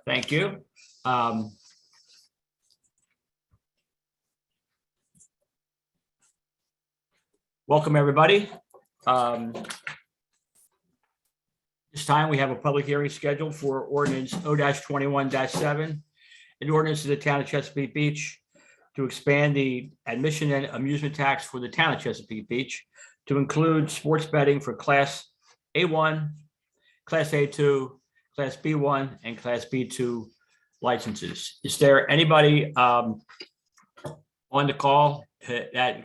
Thank you. Welcome, everybody. This time we have a public hearing scheduled for ordinance O-21-7, an ordinance of the town of Chesapeake Beach to expand the admission and amusement tax for the town of Chesapeake Beach to include sports betting for Class A1, Class A2, Class B1, and Class B2 licenses. Is there anybody on the call that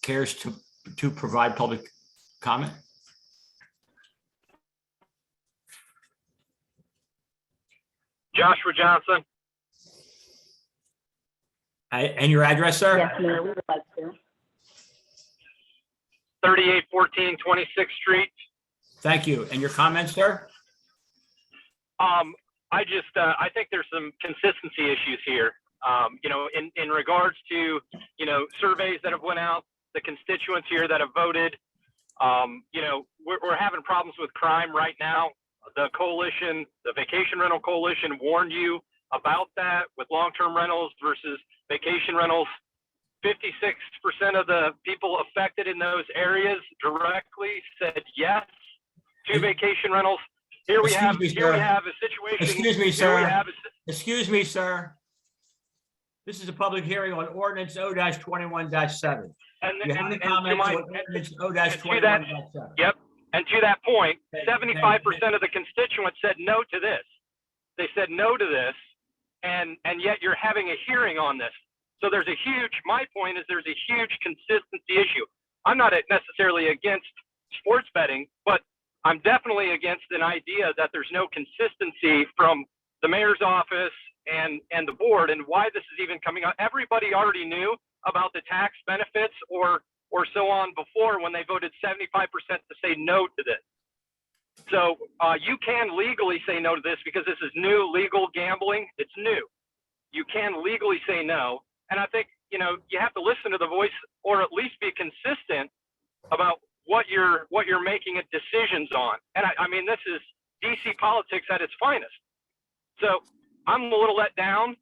cares to provide public comment? Joshua Johnson. And your address, sir? Yes, Mayor, we would like to. 3814 26th Street. Thank you. And your comments, sir? I think there's some consistency issues here. In regards to, surveys that have went out, the constituents here that have voted, we're having problems with crime right now. The coalition, the Vacation Rental Coalition warned you about that with long-term rentals versus vacation rentals. 56% of the people affected in those areas directly said yes to vacation rentals. Here we have a situation. Excuse me, sir. Excuse me, sir. This is a public hearing on ordinance O-21-7. You have any comments on ordinance O-21-7? Yep. And to that point, 75% of the constituents said no to this. They said no to this, and yet you're having a hearing on this. So my point is there's a huge consistency issue. I'm not necessarily against sports betting, but I'm definitely against an idea that there's no consistency from the mayor's office and the board and why this is even coming up. Everybody already knew about the tax benefits or so on before when they voted 75% to say no to this. So you can legally say no to this because this is new legal gambling. It's new. You can legally say no. And I think, you have to listen to the voice or at least be consistent about what you're making decisions on. And I mean, this is DC politics at its finest. So I'm a little let down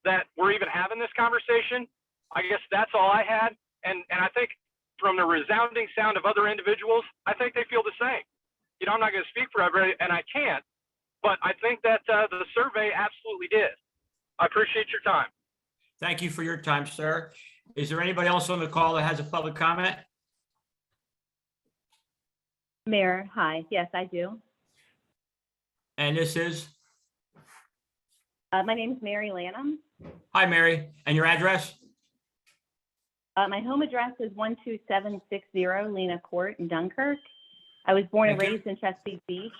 that we're even having this conversation. I guess that's all I had. And I think from the resounding sound of other individuals, I think they feel the same. I'm not going to speak for everybody, and I can't, but I think that the survey absolutely did. I appreciate your time. Thank you for your time, sir. Is there anybody else on the call that has a public comment? Mayor, hi. Yes, I do. And this is? My name is Mary Lanham. Hi, Mary. And your address? My home address is 12760 Lena Court in Dunkirk. I was born and raised in Chesapeake Beach,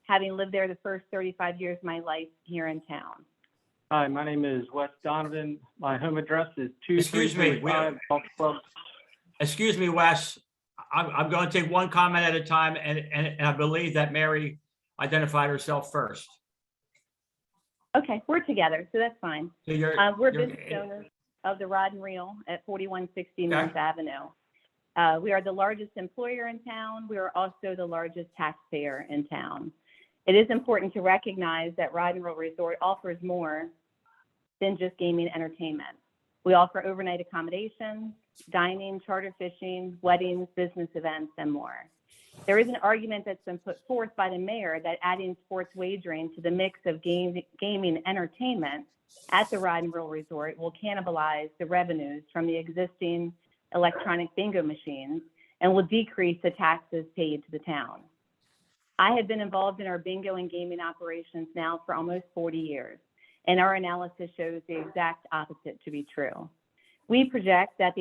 having lived there the first 35 years of my life here in town. Hi, my name is Wes Donovan. My home address is 2335. Excuse me, Wes. I'm going to take one comment at a time, and I believe that Mary identified herself first. Okay, we're together, so that's fine. So we're business owners of the Rod and Reel at 4160 North Avenue. We are the largest employer in town. We are also the largest taxpayer in town. It is important to recognize that Rod and Reel Resort offers more than just gaming entertainment. We offer overnight accommodations, dining, charter fishing, weddings, business events, and more. There is an argument that's been put forth by the mayor that adding sports wagering to the mix of gaming entertainment at the Rod and Reel Resort will cannibalize the revenues from the existing electronic bingo machines and will decrease the taxes paid to the town. I have been involved in our bingo and gaming operations now for almost 40 years, and our analysis shows the exact opposite to be true. We project that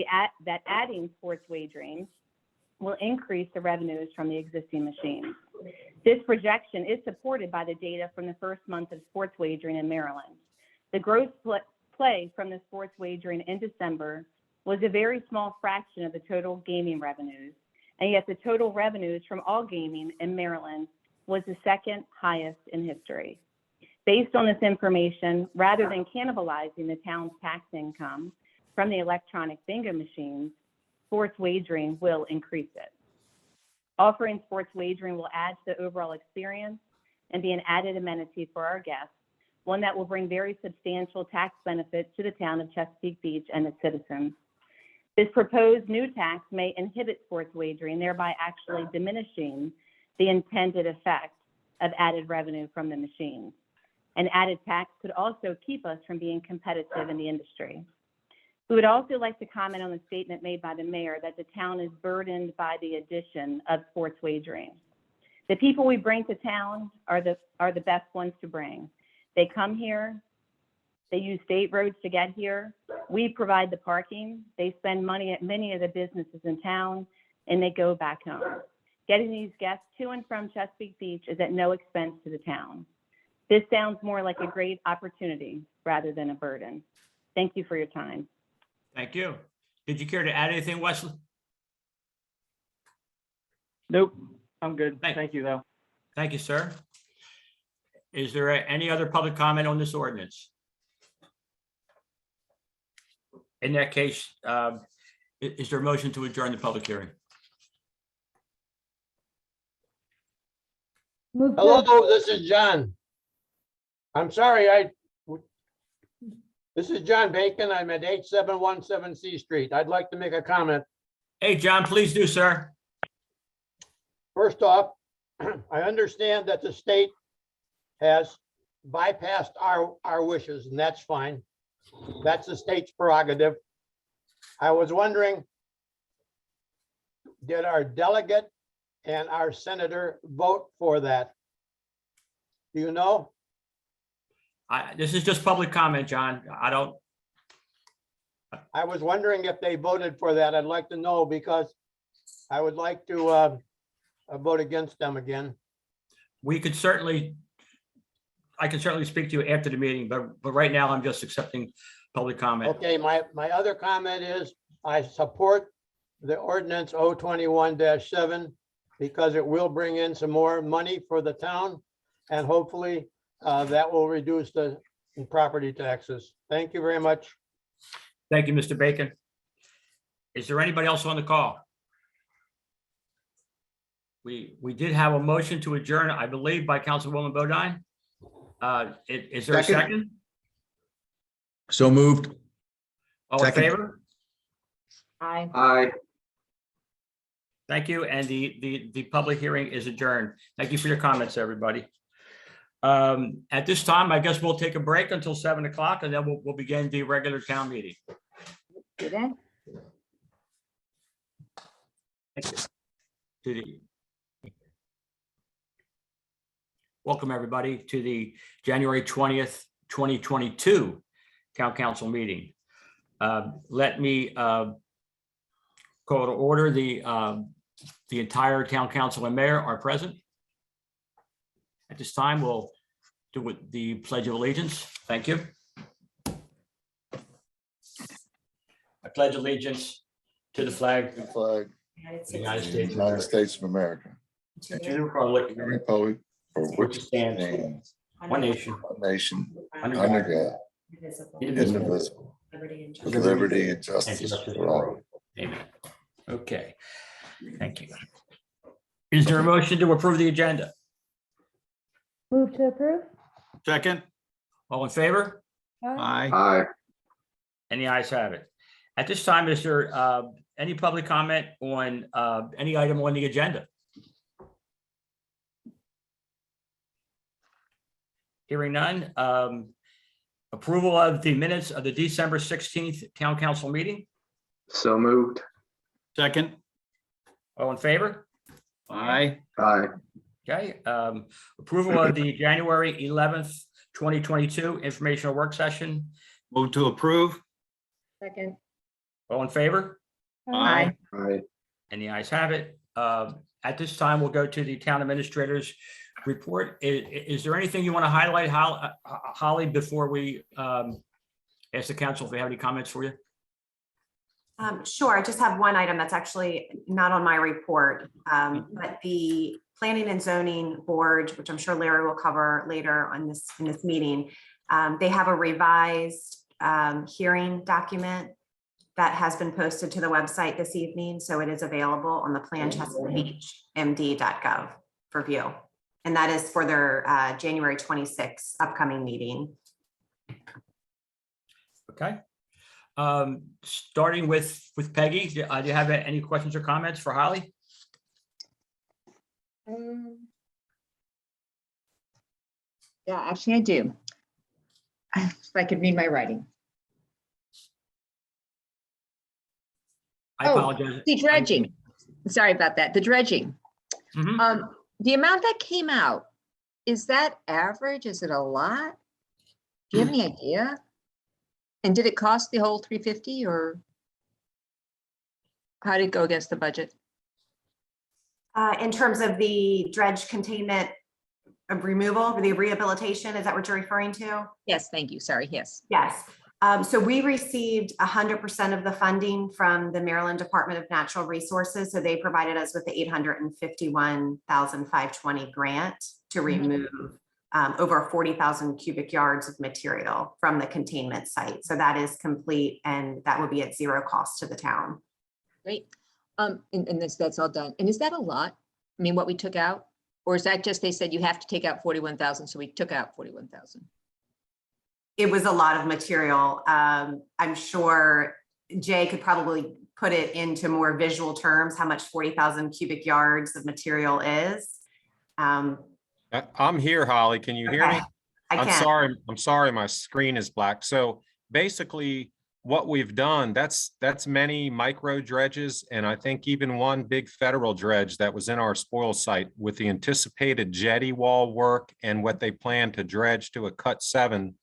that adding sports wagering will increase the revenues from the existing machines. This projection is supported by the data from the first month of sports wagering in Maryland. The gross play from the sports wagering in December was a very small fraction of the total gaming revenues, and yet the total revenues from all gaming in Maryland was the second highest in history. Based on this information, rather than cannibalizing the town's tax income from the electronic bingo machines, sports wagering will increase it. Offering sports wagering will add to the overall experience and be an added amenity for our guests, one that will bring very substantial tax benefits to the town of Chesapeake Beach and its citizens. This proposed new tax may inhibit sports wagering, thereby actually diminishing the intended effect of added revenue from the machines. An added tax could also keep us from being competitive in the industry. We would also like to comment on the statement made by the mayor that the town is burdened by the addition of sports wagering. The people we bring to town are the best ones to bring. They come here, they use state roads to get here. We provide the parking. They spend money at many of the businesses in town, and they go back home. Getting these guests to and from Chesapeake Beach is at no expense to the town. This sounds more like a great opportunity rather than a burden. Thank you for your time. Thank you. Did you care to add anything, Wesley? Nope, I'm good. Thank- Thank you, though. Thank you, sir. Is there any other public comment on this ordinance? In that case, is there a motion to adjourn the public hearing? Hello, this is John. I'm sorry, this is John Bacon. I'm at 8717 C Street. I'd like to make a comment. Hey, John, please do, sir. First off, I understand that the state has bypassed our wishes, and that's fine. That's the state's prerogative. I was wondering, did our delegate and our senator vote for that? Do you know? This is just public comment, John. I was wondering if they voted for that. I'd like to know because I would like to vote against them again. I can certainly speak to you after the meeting, but right now I'm just accepting public comment. Okay, my other comment is I support the ordinance 021-7 because it will bring in some more money for the town and hopefully that will reduce the property taxes. Thank you very much. Thank you, Mr. Bacon. Is there anybody else on the call? We did have a motion to adjourn, I believe, by Councilwoman Bodine. Is there a second? So moved. All in Second. favor? Aye. Aye. Thank you. And the public hearing is adjourned. Thank you for your comments, everybody. At this time, I guess we'll take a break until 7 o'clock and then we'll begin the regular town meeting. Thank you. Welcome, everybody, to the January 20th, 2022 Town Council meeting. Let me call to order. The entire Town Council and Mayor are present. At this time, we'll do the Pledge of Allegiance. Thank you. I pledge allegiance to the flag The flag of the United of the States United States of America. and to the republic The republic for which it stands, one nation, one nation, under under God, God, indivisible, indivisible, with with liberty and justice for all. Amen. Okay, thank you. Is there a motion to approve the agenda? Move to approve? Second. All in favor? Aye. Aye. And the ayes have it. At this time, is there any public comment on any item on the agenda? Hearing none. Approval of the minutes of the December 16th Town Council meeting. So moved. Second. All in favor? Aye. Aye. Okay. Approval of the January 11th, 2022 informational work session. Move to approve. Second. All in favor? Aye. Aye. And the ayes have it. At this time, we'll go to the town administrator's report. Is there anything you want to highlight, Holly, before we ask the council if they have any comments for you? Sure, I just have one item that's actually not on my report, but the Planning and Zoning Board, which I'm sure Larry will cover later on in this meeting, they have a revised hearing document that has been posted to the website this evening, so it is available on the planchesapeakemd.gov for view. And that is for their January 26th upcoming meeting. Okay. Starting with Peggy, do you have any questions or comments for Holly? Yeah, actually I do. If I could read my writing. I apologize. The dredging. Sorry about that. The dredging. Mhm. The amount that came out, is that average? Is it a lot? Do you have any idea? And did it cost the whole 350 or how did it go against the budget? In terms of the dredge containment removal, the rehabilitation, is that what you're referring to? Yes, thank you. Sorry, yes. Yes. So we received 100% of the funding from the Maryland Department of Natural Resources. So they provided us with the $851,520 grant to remove over 40,000 cubic yards of material from the containment site. So that is complete and that would be at zero cost to the town. Great. And that's all done. And is that a lot? I mean, what we took out? Or is that just, they said you have to take out 41,000, so we took out 41,000? It was a lot of material. I'm sure Jay could probably put it into more visual terms, how much 40,000 cubic yards of material is. I'm here, Holly. Can you hear me? I can. I'm sorry, my screen is black. So basically what we've done, that's many micro dredges. And I think even one big federal dredge that was in our spoil site with the anticipated jetty wall work and what they plan to dredge to a cut 7.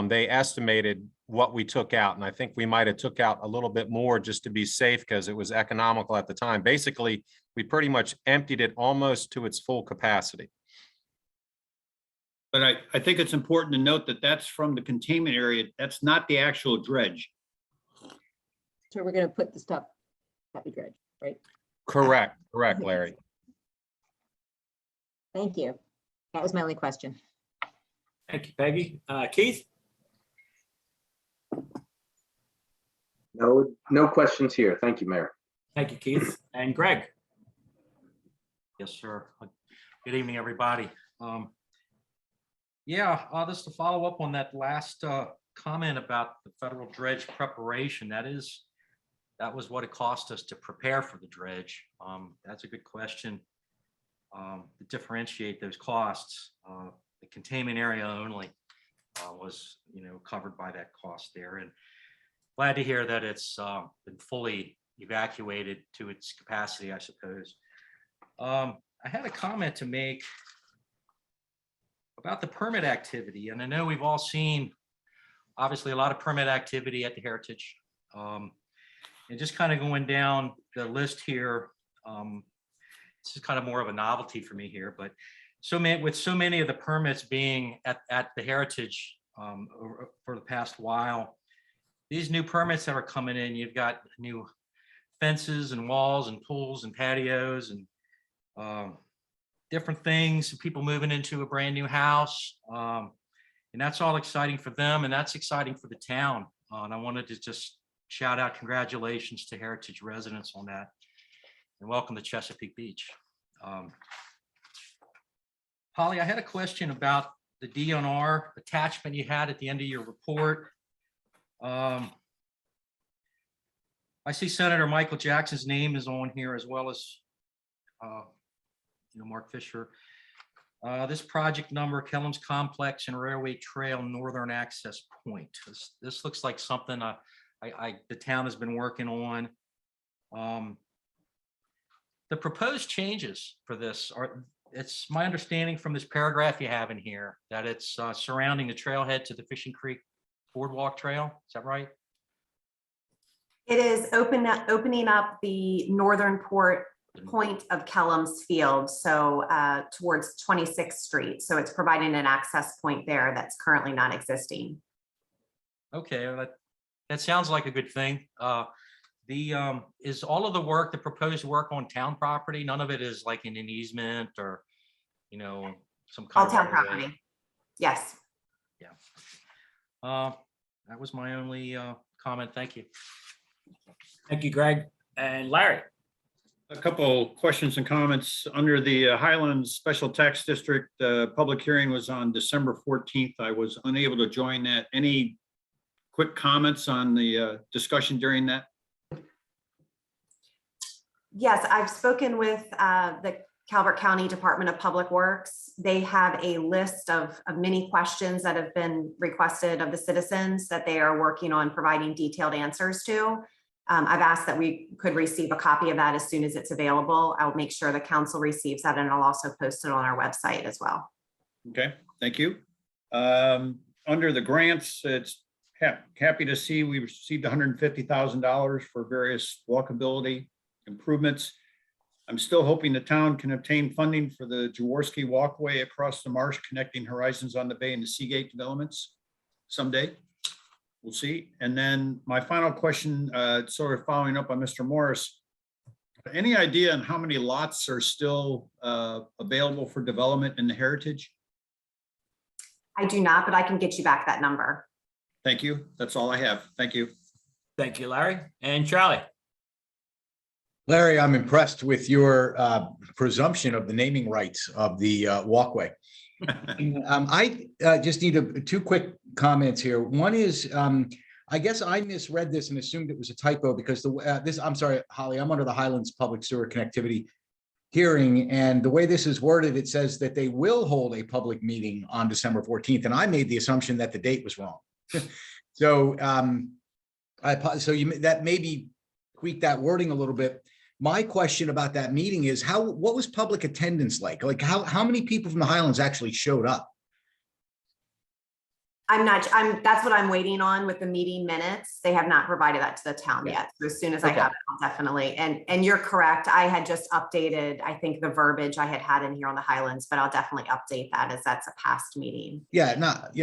They estimated what we took out. And I think we might've took out a little bit more just to be safe because it was economical at the time. Basically, we pretty much emptied it almost to its full capacity. But I think it's important to note that that's from the containment area. That's not the actual dredge. So we're going to put the stuff at the dredge, right? Correct, Larry. Thank you. That was my only question. Thank you, Peggy. Keith? No questions here. Thank you, Mayor. Thank you, Keith. And Greg? Yes, sir. Good evening, everybody. Just to follow up on that last comment about the federal dredge preparation, that was what it cost us to prepare for the dredge. That's a good question. To differentiate those costs, the containment area only was, covered by that cost there. And glad to hear that it's been fully evacuated to its capacity, I suppose. I had a comment to make about the permit activity. And I know we've all seen, obviously, a lot of permit activity at the Heritage. And just kind of going down the list here, this is kind of more of a novelty for me here, but with so many of the permits being at the Heritage for the past while, these new permits that are coming in, you've got new fences and walls and pools and patios and different things, people moving into a brand new house. And that's all exciting for them and that's exciting for the town. And I wanted to just shout out congratulations to Heritage residents on that and welcome to Chesapeake Beach. Holly, I had a question about the DNR attachment you had at the end of your report. I see Senator Michael Jackson's name is on here as well as Mark Fisher. This project number, Kellum's Complex and Railway Trail Northern Access Point. This looks like something the town has been working on. The proposed changes for this it's my understanding from this paragraph you have in here that it's surrounding the trailhead to the Fishing Creek Boardwalk Trail. Is that right? It is opening up the northern point of Kellum's Field, so towards 26th Street. So it's providing an access point there that's currently not existing. Okay, that sounds like a good thing. Is all of the work, the proposed work on town property? None of it is like in an easement or, some kind All of town right of way? property. Yes. Yeah. That was my only comment. Thank you. Thank you, Greg. And Larry? A couple questions and comments. Under the Highlands Special Tax District, the public hearing was on December 14th. I was unable to join that. Any quick comments on the discussion during that? Yes, I've spoken with the Calvert County Department of Public Works. They have a list of many questions that have been requested of the citizens that they are working on providing detailed answers to. I've asked that we could receive a copy of that as soon as it's available. I'll make sure the council receives that, and I'll also post it on our website as well. Okay, thank you. Under the grants, it's happy to see we received $150,000 for various walkability improvements. I'm still hoping the town can obtain funding for the Jaworski walkway across the marsh connecting Horizons on the Bay and the Seagate developments someday. We'll see. And then my final question, sort of following up on Mr. Morris, any idea on how many lots are still available for development in the Heritage? I do not, but I can get you back that number. Thank you. That's all I have. Thank you. Thank you, Larry. And Charlie? Larry, I'm impressed with your presumption of the naming rights of the walkway. I just need two quick comments here. One is, I guess I misread this and assumed it was a typo because I'm sorry, Holly, I'm under the Highlands Public Sewer Connectivity hearing, and the way this is worded, it says that they will hold a public meeting on December 14th, and I made the assumption that the date was wrong. So that maybe tweak that wording a little bit. My question about that meeting is what was public attendance like? Like how many people from the Highlands actually showed up? That's what I'm waiting on with the meeting minutes. They have not provided that to the town yet. So as soon as I have it, I'll definitely, and you're correct. I had just updated, I think, the verbiage I had in here on the Highlands, but I'll definitely update that as that's a past meeting. Yeah,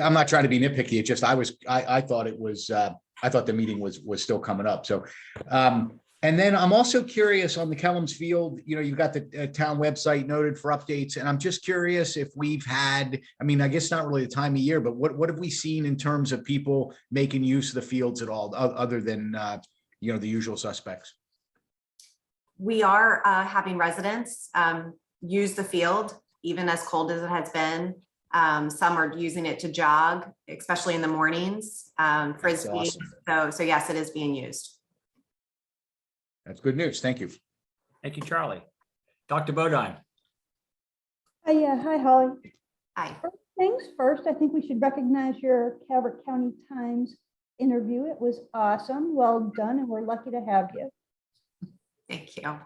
I'm not trying to be nitpicky. It's just I thought it was I thought the meeting was still coming up. So and then I'm also curious on the Kellums Field, you've got the town website noted for updates. And I'm just curious if we've had, I guess not really the time of year, but what have we seen in terms of people making use of the fields at all, other than, the usual suspects? We are having residents use the field, even as cold as it has been. Some are using it to jog, especially in the mornings, frisbee. Awesome. So yes, it is being used. That's good news. Thank you. Thank you, Charlie. Dr. Bodine. Hi, Holly. Hi. First things first, I think we should recognize your Calvert County Times interview. It was awesome. Well done, and we're lucky to have you. Thank you.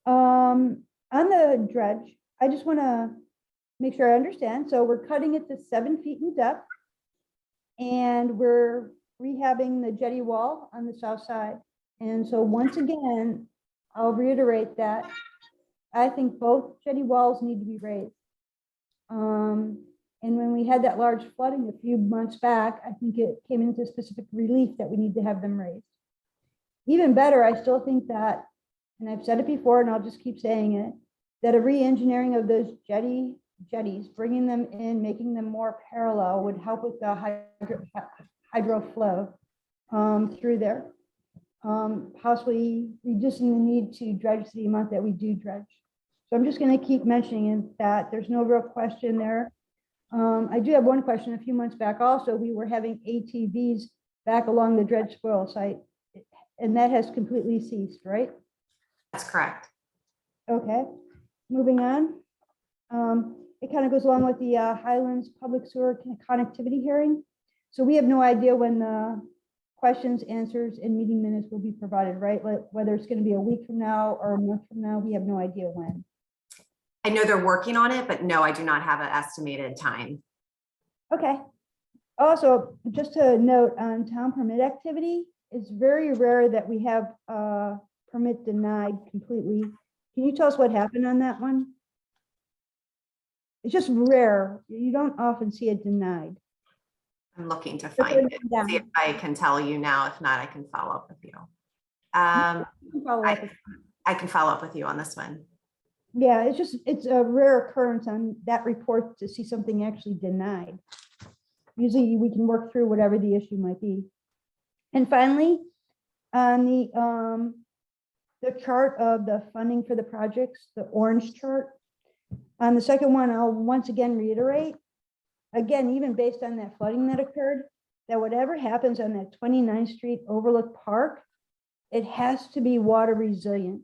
On the dredge, I just want to make sure I understand. So we're cutting it to 7 feet in depth, and we're rehabbing the jetty wall on the south side. And so once again, I'll reiterate that I think both jetty walls need to be raised. And when we had that large flooding a few months back, I think it came into specific relief that we need to have them raised. Even better, I still think that, and I've said it before and I'll just keep saying it, that a re-engineering of those jetties, bringing them in, making them more parallel would help with the hydro flow through there. Possibly reducing the need to dredge the amount that we do dredge. So I'm just going to keep mentioning that there's no real question there. I do have one question. A few months back also, we were having ATVs back along the dredge spoil site, and that has completely ceased, right? That's correct. Okay, moving on. It kind of goes along with the Highlands Public Sewer Connectivity hearing. So we have no idea when the questions, answers, and meeting minutes will be provided, right? Whether it's going to be a week from now or a month from now, we have no idea when. I know they're working on it, but no, I do not have an estimated time. Okay. Also, just to note on town permit activity, it's very rare that we have a permit denied completely. Can you tell us what happened on that one? It's just rare. You don't often see it denied. I'm looking to find it. See if I can tell you now. If not, I can follow up with you. I can follow up with you on this one. Yeah, it's a rare occurrence on that report to see something actually denied. Usually we can work through whatever the issue might be. And finally, on the the chart of the funding for the projects, the orange chart. On the second one, I'll once again reiterate, again, even based on that flooding that occurred, that whatever happens on that 29th Street Overlook Park, it has to be water resilient.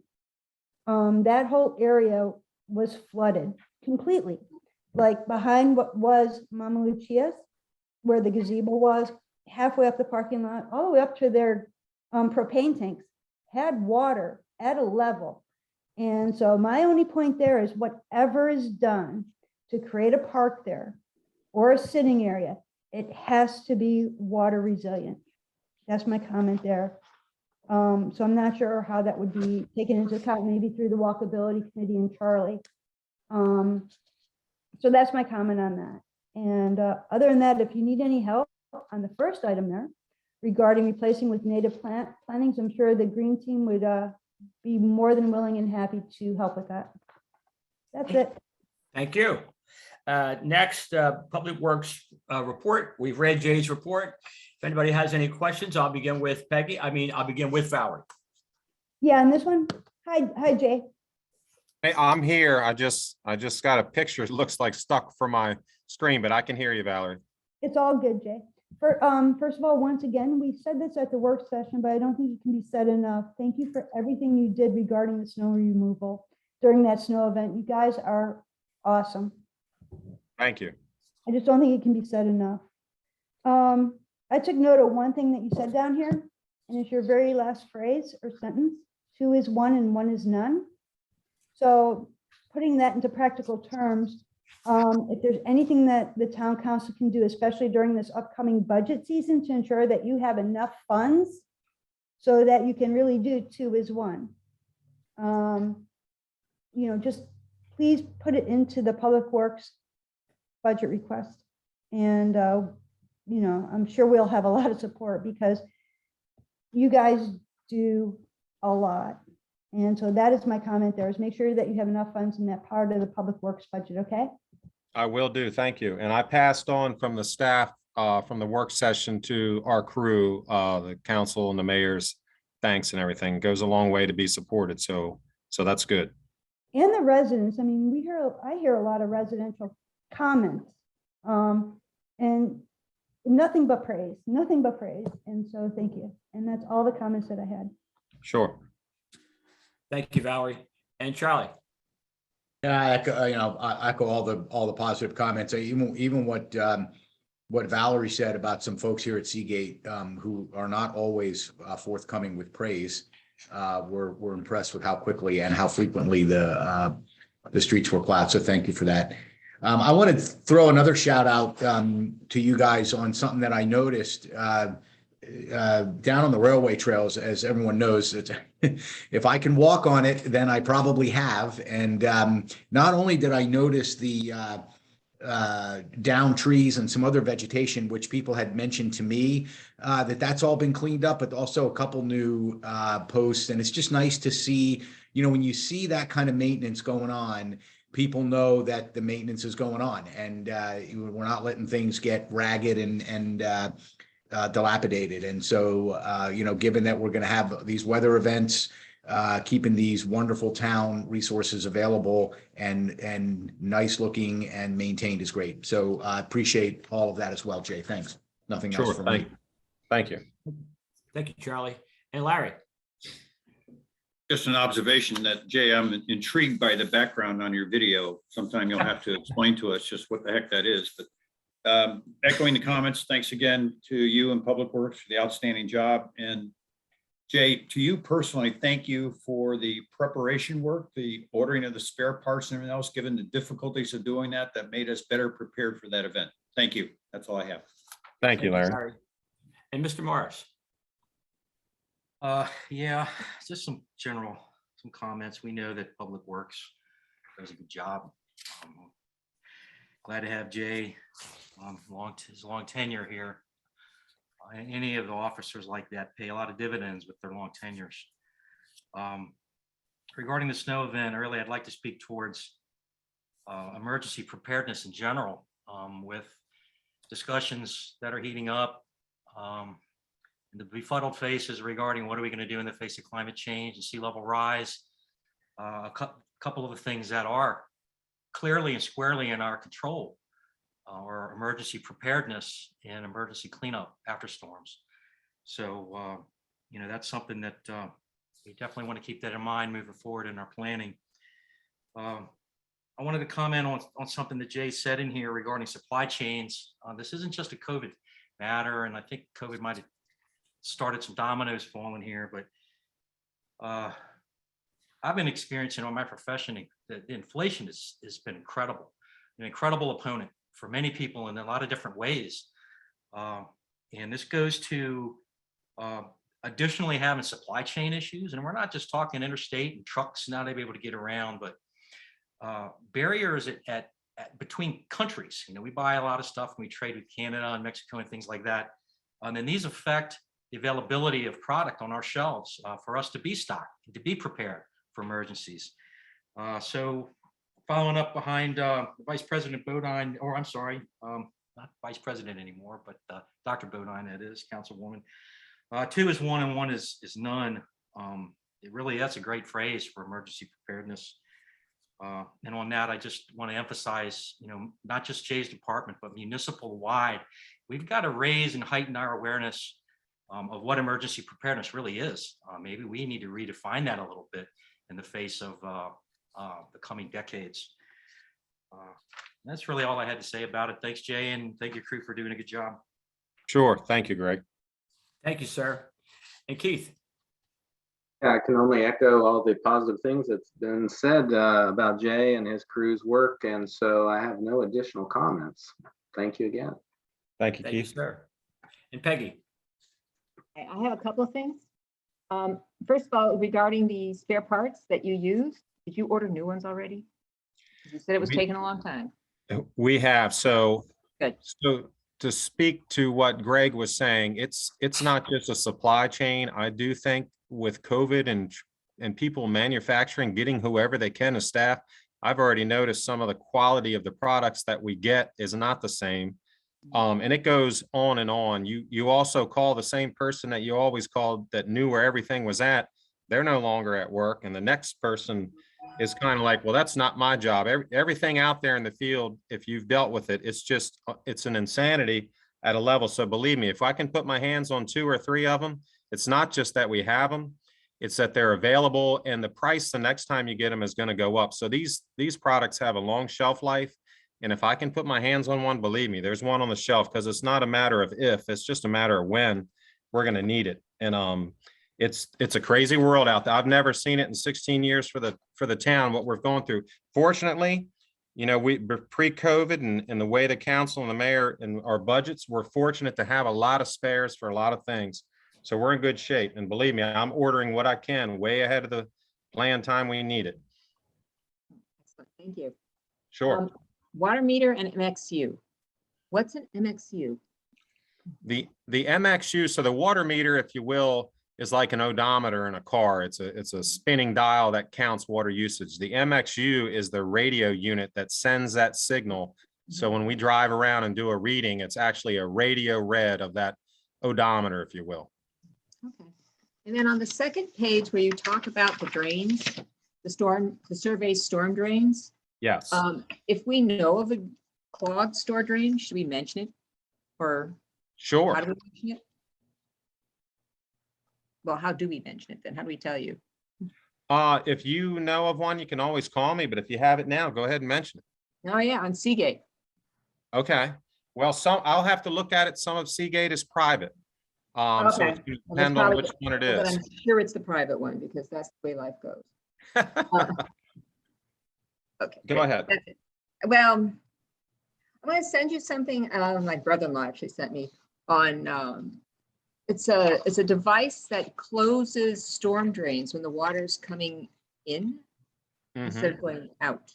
That whole area was flooded completely, like behind what was Mama Lucia's, where the gazebo was, halfway up the parking lot, all the way up to their propane tanks, had water at a level. And so my only point there is whatever is done to create a park there or a sitting area, it has to be water resilient. That's my comment there. So I'm not sure how that would be taken into account, maybe through the walkability committee and Charlie. So that's my comment on that. And other than that, if you need any help on the first item there regarding replacing with native plantings, I'm sure the green team would be more than willing and happy to help with that. That's it. Thank you. Next, Public Works report. We've read Jay's report. If anybody has any questions, I'll begin with Peggy. I'll begin with Valerie. Yeah, and this one. Hi, Jay. Hey, I'm here. I just got a picture. It looks like stuck from my screen, but I can hear you, Valerie. It's all good, Jay. First of all, once again, we said this at the work session, but I don't think it can be said enough. Thank you for everything you did regarding the snow removal during that snow event. You guys are awesome. Thank you. I just don't think it can be said enough. I took note of one thing that you said down here, and it's your very last phrase or sentence: 2 is 1 and 1 is none. So putting that into practical terms, if there's anything that the town council can do, especially during this upcoming budget season, to ensure that you have enough funds so that you can really do 2 is 1. Just please put it into the Public Works budget request. And, I'm sure we'll have a lot of support because you guys do a lot. And so that is my comment there, is make sure that you have enough funds in that part of the Public Works budget, okay? I will do. Thank you. And I passed on from the staff, from the work session to our crew, the council and the mayor's thanks and everything. It goes a long way to be supported. So that's good. And the residents, I mean, I hear a lot of residential comments, and nothing but praise. And so thank you. And that's all the comments that I had. Sure. Thank you, Valerie. And Charlie. Yeah, I echo all the positive comments. Even what Valerie said about some folks here at Seagate who are not always forthcoming with praise. We're impressed with how quickly and how frequently the streets were plowed. So thank you for that. I want to throw another shout out to you guys on something that I noticed down on the railway trails. As everyone knows, if I can walk on it, then I probably have. And not only did I notice the down trees and some other vegetation, which people had mentioned to me, that's all been cleaned up, but also a couple new posts. And it's just nice to see, when you see that kind of maintenance going on, people know that the maintenance is going on, and we're not letting things get ragged and dilapidated. And so, given that we're going to have these weather events, keeping these wonderful town resources available and nice looking and maintained is great. So I appreciate all of that as well, Jay. Thanks. Nothing else from me. Thank you. Thank you, Charlie. And Larry. Just an observation that, Jay, I'm intrigued by the background on your video. Sometime you'll have to explain to us just what the heck that is. But echoing the comments, thanks again to you and Public Works for the outstanding job. And Jay, to you personally, thank you for the preparation work, the ordering of the spare parts and everything else, given the difficulties of doing that made us better prepared for that event. Thank you. That's all I have. Thank you, Larry. And Mr. Morris. Yeah, just some comments. We know that Public Works does a good job. Glad to have Jay, his long tenure here. Any of the officers like that pay a lot of dividends with their long tenures. Regarding the snow event, earlier, I'd like to speak towards emergency preparedness in general, with discussions that are heating up and the befuddled faces regarding what are we going to do in the face of climate change and sea level rise. A couple of the things that are clearly and squarely in our control, or emergency preparedness and emergency cleanup after storms. So, that's something that we definitely want to keep that in mind moving forward in our planning. I wanted to comment on something that Jay said in here regarding supply chains. This isn't just a COVID matter, and I think COVID might have started some dominoes falling here, but I've been experiencing on my profession that the inflation has been incredible, an incredible opponent for many people in a lot of different ways. And this goes to additionally having supply chain issues. And we're not just talking interstate and trucks not able to get around, but barriers at between countries. We buy a lot of stuff and we trade with Canada and Mexico and things like that. And these affect the availability of product on our shelves for us to be stocked and to be prepared for emergencies. So following up behind Vice President Bodine, or I'm sorry, not Vice President anymore, but Dr. Bodine, that is, Councilwoman. 2 is 1 and 1 is none. That's a great phrase for emergency preparedness. And on that, I just want to emphasize, not just Jay's department, but municipal wide, we've got to raise and heighten our awareness of what emergency preparedness really is. Maybe we need to redefine that a little bit in the face of the coming decades. That's really all I had to say about it. Thanks, Jay, and thank your crew for doing a good job. Sure. Thank you, Greg. Thank you, sir. And Keith? Yeah, I can only echo all the positive things that's been said about Jay and his crew's work. And so I have no additional comments. Thank you again. Thank you, Thank you, Keith. sir. And Peggy? I have a couple of things. First of all, regarding the spare parts that you use, did you order new ones already? You said it was taking a long time. We have. So, Good. So to speak to what Greg was saying, it's not just a supply chain. I do think with COVID and people manufacturing, getting whoever they can as staff, I've already noticed some of the quality of the products that we get is not the same. And it goes on and on. You also call the same person that you always called that knew where everything was at. They're no longer at work. And the next person is kind of like, well, that's not my job. Everything out there in the field, if you've dealt with it, it's an insanity at a level. So believe me, if I can put my hands on 2 or 3 of them, it's not just that we have them, it's that they're available, and the price the next time you get them is going to go up. So these products have a long shelf life. And if I can put my hands on one, believe me, there's one on the shelf, because it's not a matter of if, it's just a matter of when we're going to need it. And it's a crazy world out there. I've never seen it in 16 years for the town, what we're going through. Fortunately, we pre-COVID and the way the council and the mayor and our budgets, we're fortunate to have a lot of spares for a lot of things. So we're in good shape. And believe me, I'm ordering what I can way ahead of the planned time we need it. Excellent. Thank you. Sure. Water meter and MXU. What's an MXU? The MXU, so the water meter, if you will, is like an odometer in a car. It's a spinning dial that counts water usage. The MXU is the radio unit that sends that signal. So when we drive around and do a reading, it's actually a radio read of that odometer, if you will. Okay. And then on the second page where you talk about the drains, the survey storm drains. Yes. If we know of a clogged storm drain, should we mention it? Or Sure. how do we mention it? Well, how do we mention it then? How do we tell you? If you know of one, you can always call me, but if you have it now, go ahead and mention it. Oh yeah, on Seagate. Okay. Well, I'll have to look at it. Some of Seagate is private. So Okay. it depends on which one it But is. I'm sure it's the private one because that's the way life goes. Okay. Go great. ahead. That's it. Well, I'm going to send you something my brother-in-law actually sent me on. It's a device that closes storm drains when the water's coming in instead of going out.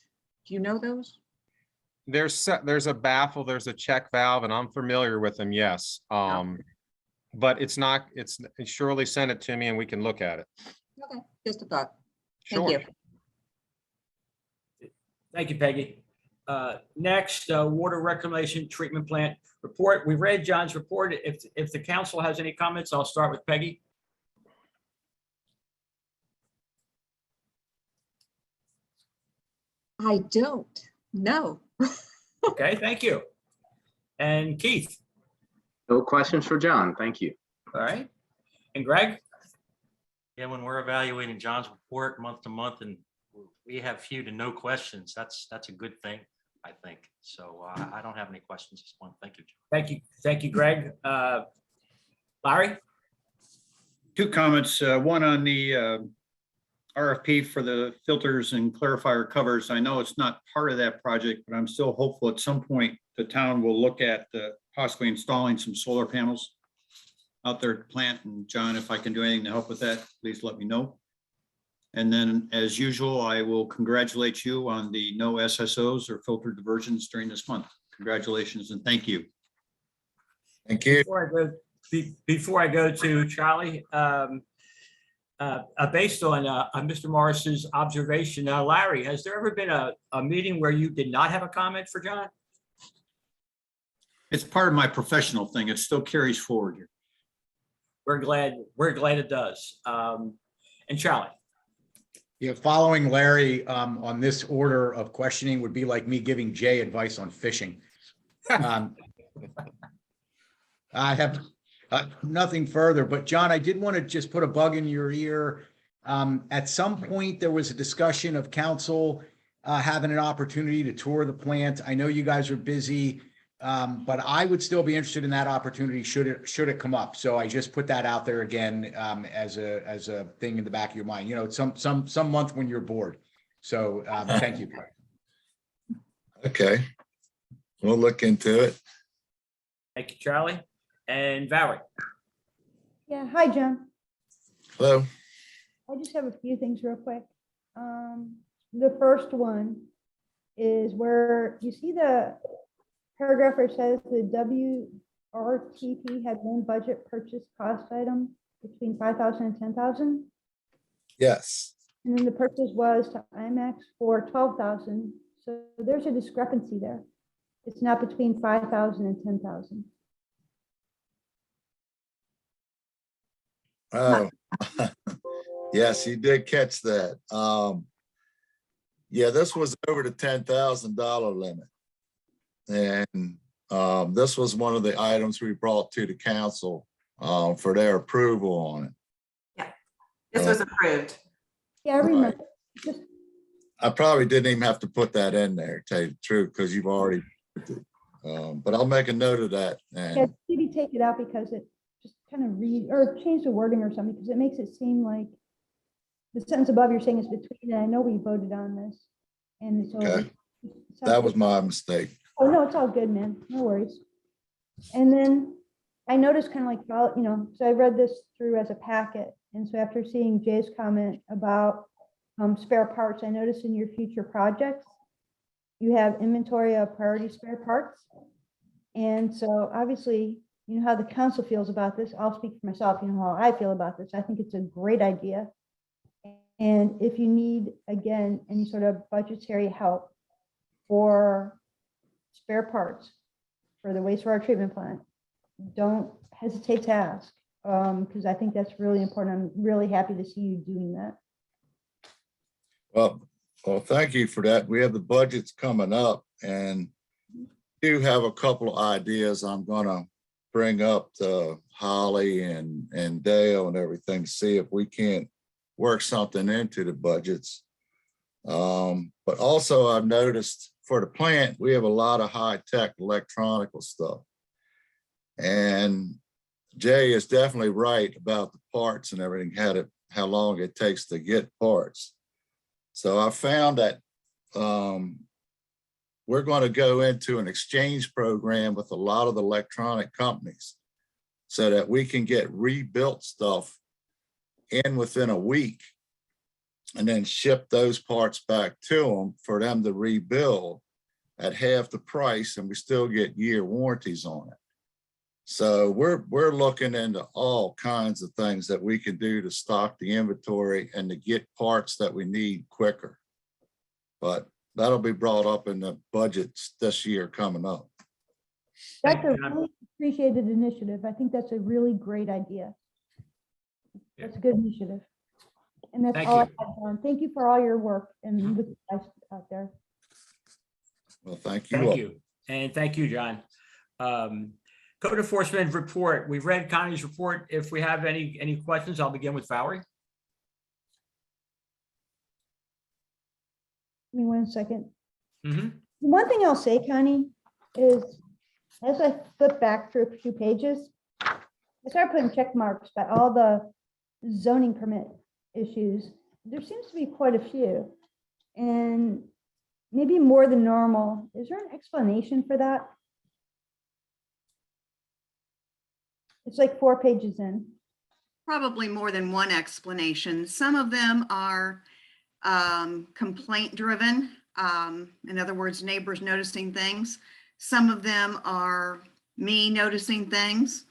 Do you know those? There's a baffle, there's a check valve, and I'm familiar with them. Yes. But it's surely send it to me and we can look at it. Okay, just a thought. Sure. Thank you. Thank you, Peggy. Next, water reclamation treatment plant report. We read John's report. If the council has any comments, I'll start with Peggy. I don't, no. Okay, thank you. And Keith, No questions for John. Thank you. all right. And Greg? Yeah, when we're evaluating John's report month to month and we have few to no questions, that's a good thing, I think. So I don't have any questions at this point. Thank you, John. Thank you. Thank you, Greg. Larry? Two comments, one on the RFP for the filters and clarifier covers. I know it's not part of that project, but I'm still hopeful at some point the town will look at possibly installing some solar panels out there at the plant. And John, if I can do anything to help with that, please let me know. And then, as usual, I will congratulate you on the no SSOs or filter diversions during this month. Congratulations and thank you. Thank you. Before I go to Charlie, based on Mr. Morris's observation, Larry, has there ever been a meeting where you did not have a comment for John? It's part of my professional thing. It still carries forward here. We're glad it does. And Charlie? Yeah, following Larry on this order of questioning would be like me giving Jay advice on fishing. I have nothing further, but John, I did want to just put a bug in your ear. At some point, there was a discussion of council having an opportunity to tour the plant. I know you guys are busy, but I would still be interested in that opportunity should it come up. So I just put that out there again as a thing in the back of your mind. You know, some month when you're bored. So thank you. Okay, we'll look into it. Thank you, Charlie. And Valerie? Yeah, hi, John. Hello. I just have a few things real quick. The first one is where you see the paragraph where it says the WRTP had one budget purchase cost item between 5,000 and 10,000. Yes. And then the purchase was to IMAX for 12,000. So there's a discrepancy there. It's not between 5,000 and 10,000. Oh, yes, you did catch that. Yeah, this was over the $10,000 limit. And this was one of the items we brought to the council for their approval on it. Yeah, this was approved. Yeah, I remember. Just, I probably didn't even have to put that in there, to tell you the truth, because you've already put it. But I'll make a note of that. yeah, And maybe take it out because it just kind of read or change the wording or something because it makes it seem like the sentence above you're saying is between, and I know we voted on this. And so okay, that was my mistake. Oh, no, it's all good, man. No worries. And then I noticed kind of like, well, you know, so I read this through as a packet. And so after seeing Jay's comment about spare parts, I noticed in your future projects, you have inventory of priority spare parts. And so obviously, you know how the council feels about this. I'll speak for myself, you know how I feel about this. I think it's a great idea. And if you need, again, any sort of budgetary help for spare parts for the wastewater treatment plant, don't hesitate to ask, because I think that's really important. I'm really happy to see you doing that. Well, thank you for that. We have the budgets coming up and do have a couple of ideas I'm gonna bring up to Holly and Dale and everything to see if we can't work something into the budgets. But also I've noticed for the plant, we have a lot of high-tech electronical stuff. And Jay is definitely right about the parts and everything, how long it takes to get parts. So I found that we're going to go into an exchange program with a lot of the electronic companies so that we can get rebuilt stuff in within a week and then ship those parts back to them for them to rebuild at half the price, and we still get year warranties on it. So we're looking into all kinds of things that we can do to stock the inventory and to get parts that we need quicker. But that'll be brought up in the budgets this year coming up. That's Thank a you, John. really appreciated initiative. I think that's a really great idea. That's a good initiative. And that's Thank all I you. have, John. Thank you for all your work and with the guys out there. Well, thank you. Thank all. you. And thank you, John. Code enforcement report. We've read Connie's report. If we have any questions, I'll begin with Valerie. Give me 1 second. Mhm. One thing I'll say, Connie, is as I flip back through a few pages, I started putting check marks by all the zoning permit issues. There seems to be quite a few, and maybe more than normal. Is there an explanation for that? It's like 4 pages in. Probably more than one explanation. Some of them are complaint driven. In other words, neighbors noticing things. Some of them are me noticing things.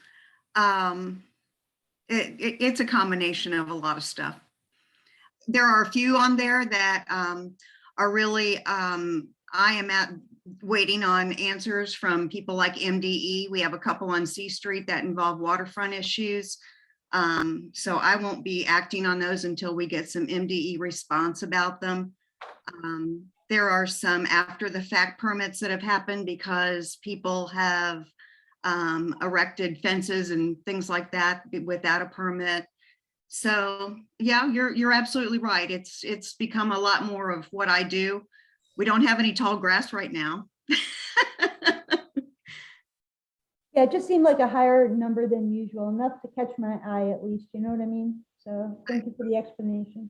It's a combination of a lot of stuff. There are a few on there that are really, I am waiting on answers from people like MDE. We have a couple on C Street that involve waterfront issues. So I won't be acting on those until we get some MDE response about them. There are some after the fact permits that have happened because people have erected fences and things like that without a permit. So yeah, you're absolutely right. It's become a lot more of what I do. We don't have any tall grass right now. Yeah, it just seemed like a higher number than usual, enough to catch my eye at least, you know what I mean? So thank you for the explanation.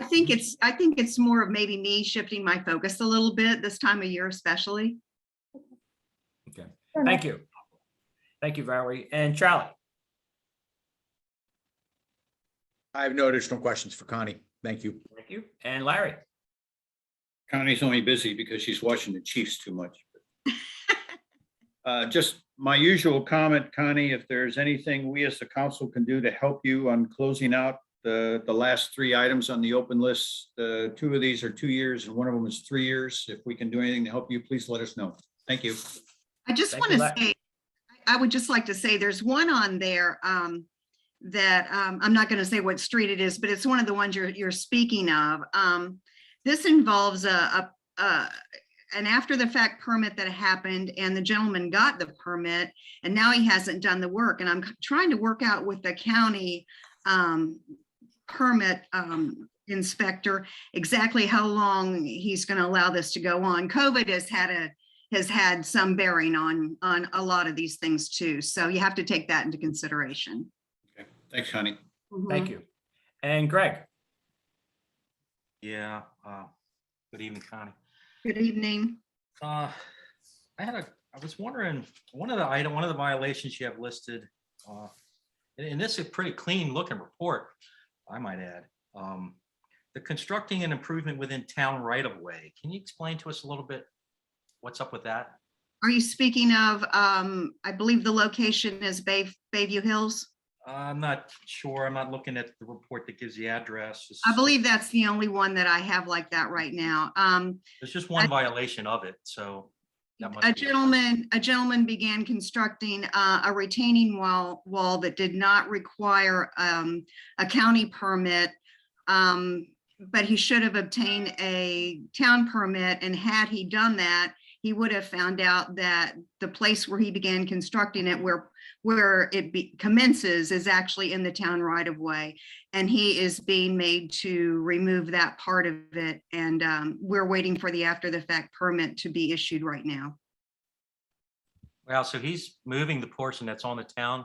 I think it's more of maybe me shifting my focus a little bit this time of year, especially. Okay. Fair Thank enough. you. Thank you, Valerie. And Charlie. I have no additional questions for Connie. Thank you. Thank you. And Larry. Connie's only busy because she's watching the Chiefs too much. Just my usual comment, Connie, if there's anything we as the council can do to help you on closing out the last 3 items on the open list, 2 of these are 2 years and one of them is 3 years. If we can do anything to help you, please let us know. Thank you. I just Thank want you, to Larry. say, I would just like to say there's one on there that I'm not going to say what street it is, but it's one of the ones you're speaking of. This involves an after the fact permit that happened, and the gentleman got the permit and now he hasn't done the work. And I'm trying to work out with the county permit inspector exactly how long he's going to allow this to go on. COVID has had some bearing on a lot of these things too. So you have to take that into consideration. Okay. Thanks, Connie. Thank you. And Greg. Yeah. Good evening, Connie. Good evening. I was wondering, one of the violations you have listed, and this is a pretty clean looking report, I might add. The constructing an improvement within town right of way. Can you explain to us a little bit what's up with that? Are you speaking of, I believe the location is Bayview Hills? I'm not sure. I'm not looking at the report that gives the address. I believe that's the only one that I have like that right now. There's just one violation of it, so. that must A be- gentleman began constructing a retaining wall that did not require a county permit, but he should have obtained a town permit. And had he done that, he would have found out that the place where he began constructing it, where it commences, is actually in the town right of way. And he is being made to remove that part of it. And we're waiting for the after the fact permit to be issued right now. Well, so he's moving the portion that's on the town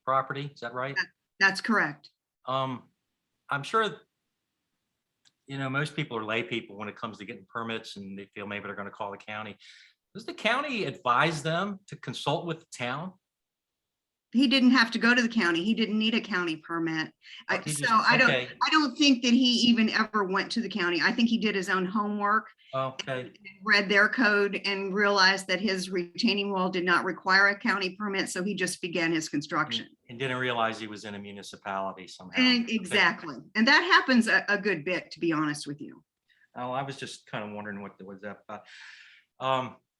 property, is that right? That's correct. I'm sure, most people are lay people when it comes to getting permits, and they feel maybe they're going to call the county. Does the county advise them to consult with the town? He didn't have to go to the county. He didn't need a county permit. Oh, he So just- I okay. don't think that he even ever went to the county. I think he did his own homework, Okay, read their code, and realized that his retaining wall did not require a county permit. So he just began his construction. and didn't realize he was in a municipality somehow. And Okay. exactly. And that happens a good bit, to be honest with you. Oh, I was just kind of wondering what was that about.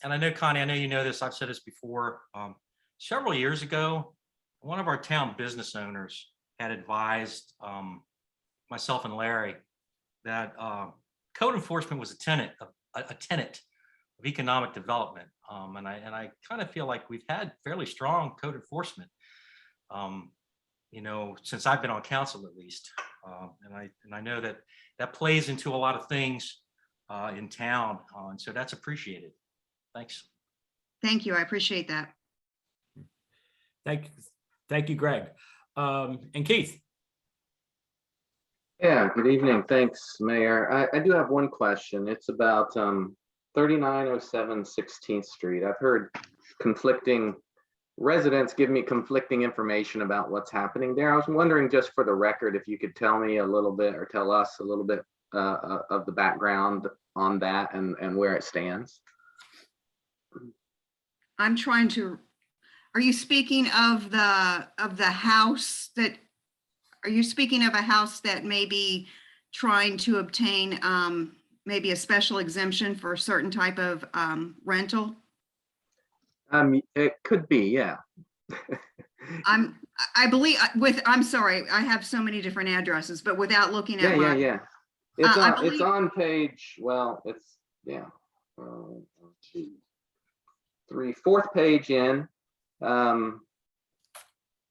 And I know, Connie, I know you know this, I've said this before. Several years ago, one of our town business owners had advised myself and Larry that code enforcement was a tenet of economic development. And I kind of feel like we've had fairly strong code enforcement, since I've been on council at least. And I know that plays into a lot of things in town. And so that's appreciated. Thanks. Thank you. I appreciate that. Thank you, Greg. And Keith. Yeah, good evening. Thanks, Mayor. I do have one question. It's about 3907 16th Street. I've heard conflicting residents give me conflicting information about what's happening there. I was wondering, just for the record, if you could tell me a little bit, or tell us a little bit of the background on that and where it stands. I'm trying to, are you speaking of the house that, are you speaking of a house that may be trying to obtain maybe a special exemption for a certain type of rental? It could be, yeah. I believe I'm sorry, I have so many different addresses, but without looking at Yeah. It's on page, well, it's, yeah. 4th page in.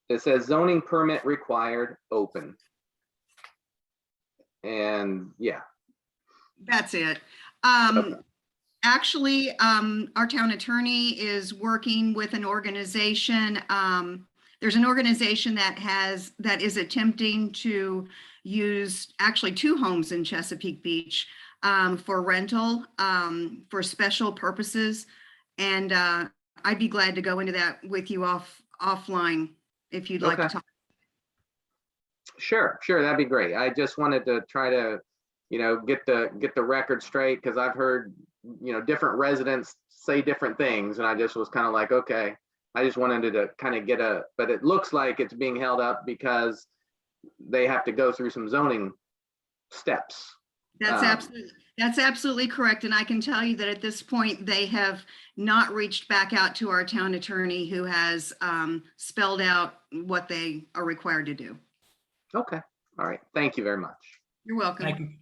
It says zoning permit required, open. And yeah. That's it. Okay. Actually, our town attorney is working with an organization. There's an organization that is attempting to use actually 2 homes in Chesapeake Beach for rental for special purposes. And I'd be glad to go into that with you offline if you'd like to talk. Sure, that'd be great. I just wanted to try to, get the record straight, because I've heard, different residents say different things, and I just was kind of like, okay, I just wanted to kind of get but it looks like it's being held up because they have to go through some zoning steps. That's absolutely correct. And I can tell you that at this point, they have not reached back out to our town attorney, who has spelled out what they are required to do. Okay. All right. Thank you very much. You're welcome.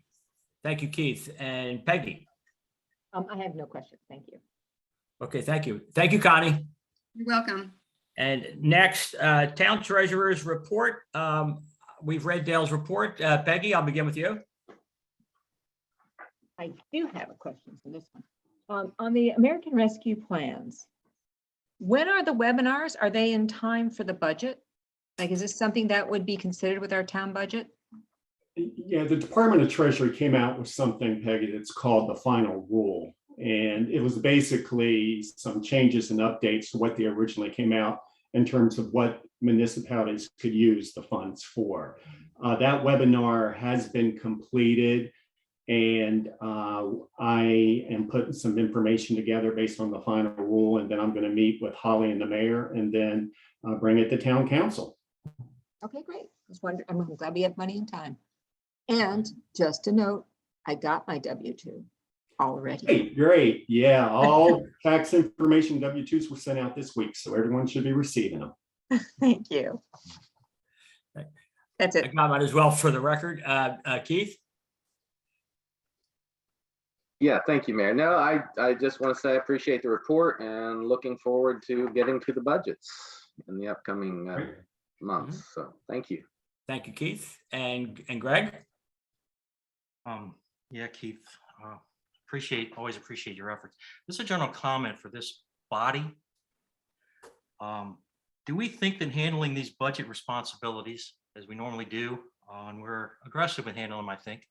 Thank you, Keith. And Peggy. I have no questions. Thank you. Okay, thank you. Thank you, Connie. You're welcome. And next, Town Treasurer's Report. We've read Dale's report. Peggy, I'll begin with you. I do have a question for this one. On the American Rescue Plans, when are the webinars? Are they in time for the budget? Like, is this something that would be considered with our town budget? Yeah, the Department of Treasury came out with something, Peggy, that's called the final rule. And it was basically some changes and updates to what they originally came out in terms of what municipalities could use the funds for. That webinar has been completed, and I am putting some information together based on the final rule, and then I'm going to meet with Holly and the mayor, and then bring it to town council. Okay, great. I'm glad we have money and time. And just a note, I got my W-2 already. Great. Yeah, all tax information W-2s were sent out this week, so everyone should be receiving them. Thank you. That's it. I got mine as well for the record. Keith? Yeah, thank you, Mayor. No, I just want to say I appreciate the report and looking forward to getting to the budgets in the upcoming months. So thank you. Thank you, Keith. And Greg? Yeah, Keith, always appreciate your efforts. This is a general comment for this body. Do we think that handling these budget responsibilities, as we normally do, and we're aggressive in handling them, I think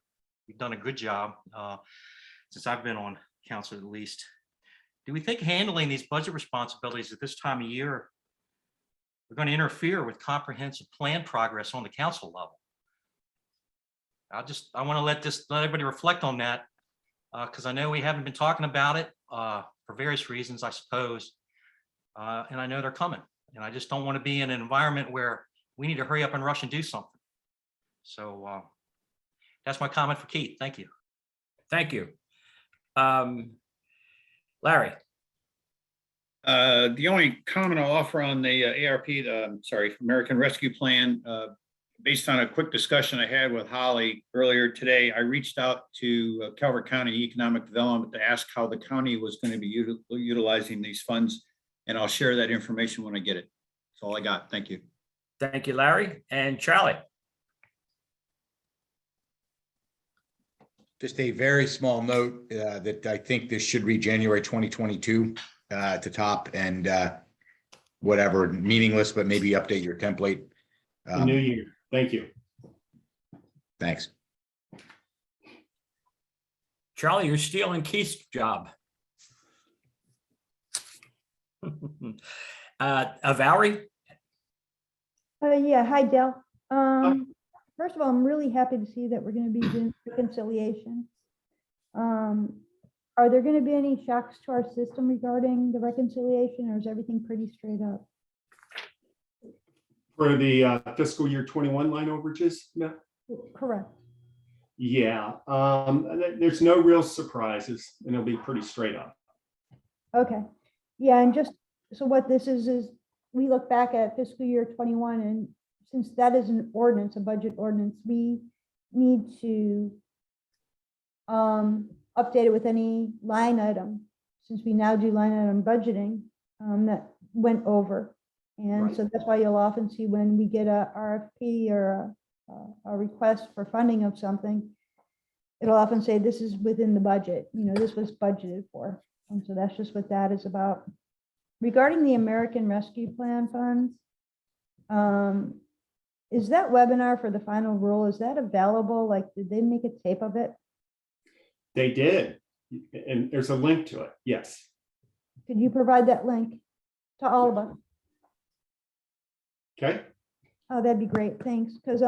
we've done a good job since I've been on council at least. Do we think handling these budget responsibilities at this time of year, we're going to interfere with comprehensive plan progress on the council level? I want to let everybody reflect on that, because I know we haven't been talking about it for various reasons, I suppose, and I know they're coming, and I just don't want to be in an environment where we need to hurry up and rush and do something. So that's my comment for Keith. Thank you. thank you. Larry, The only comment I'll offer on the ARP, American Rescue Plan, based on a quick discussion I had with Holly earlier today, I reached out to Calvert County Economic Development to ask how the county was going to be utilizing these funds, and I'll share that information when I get it. That's all I got. Thank you. thank you, Larry. And Charlie, Just a very small note that I think this should read January 2022 at the top, and whatever, meaningless, but maybe update your template. The new year. Thank you. Thanks. Charlie, you're stealing Keith's job. Valerie, Yeah, hi, Dale. First of all, I'm really happy to see that we're going to be doing reconciliation. Are there going to be any shocks to our system regarding the reconciliation, or is everything pretty straight up? For the fiscal year 21 line overages? No. Correct. Yeah, there's no real surprises, and it'll be pretty straight up. Okay. Yeah, and just, so what this is we look back at fiscal year 21, and since that is an ordinance, a budget ordinance, we need to update it with any line item, since we now do line item budgeting that went over. And Right. so that's why you'll often see when we get a RFP or a request for funding of something, it'll often say this is within the budget, this was budgeted for. And so that's just what that is about. Regarding the American Rescue Plan funds, is that webinar for the final rule, is that available? Like, did they make a tape of it? They did, and there's a link to it. Yes. Could you provide that link to all of us? Okay. Oh, that'd be great. Thanks. Because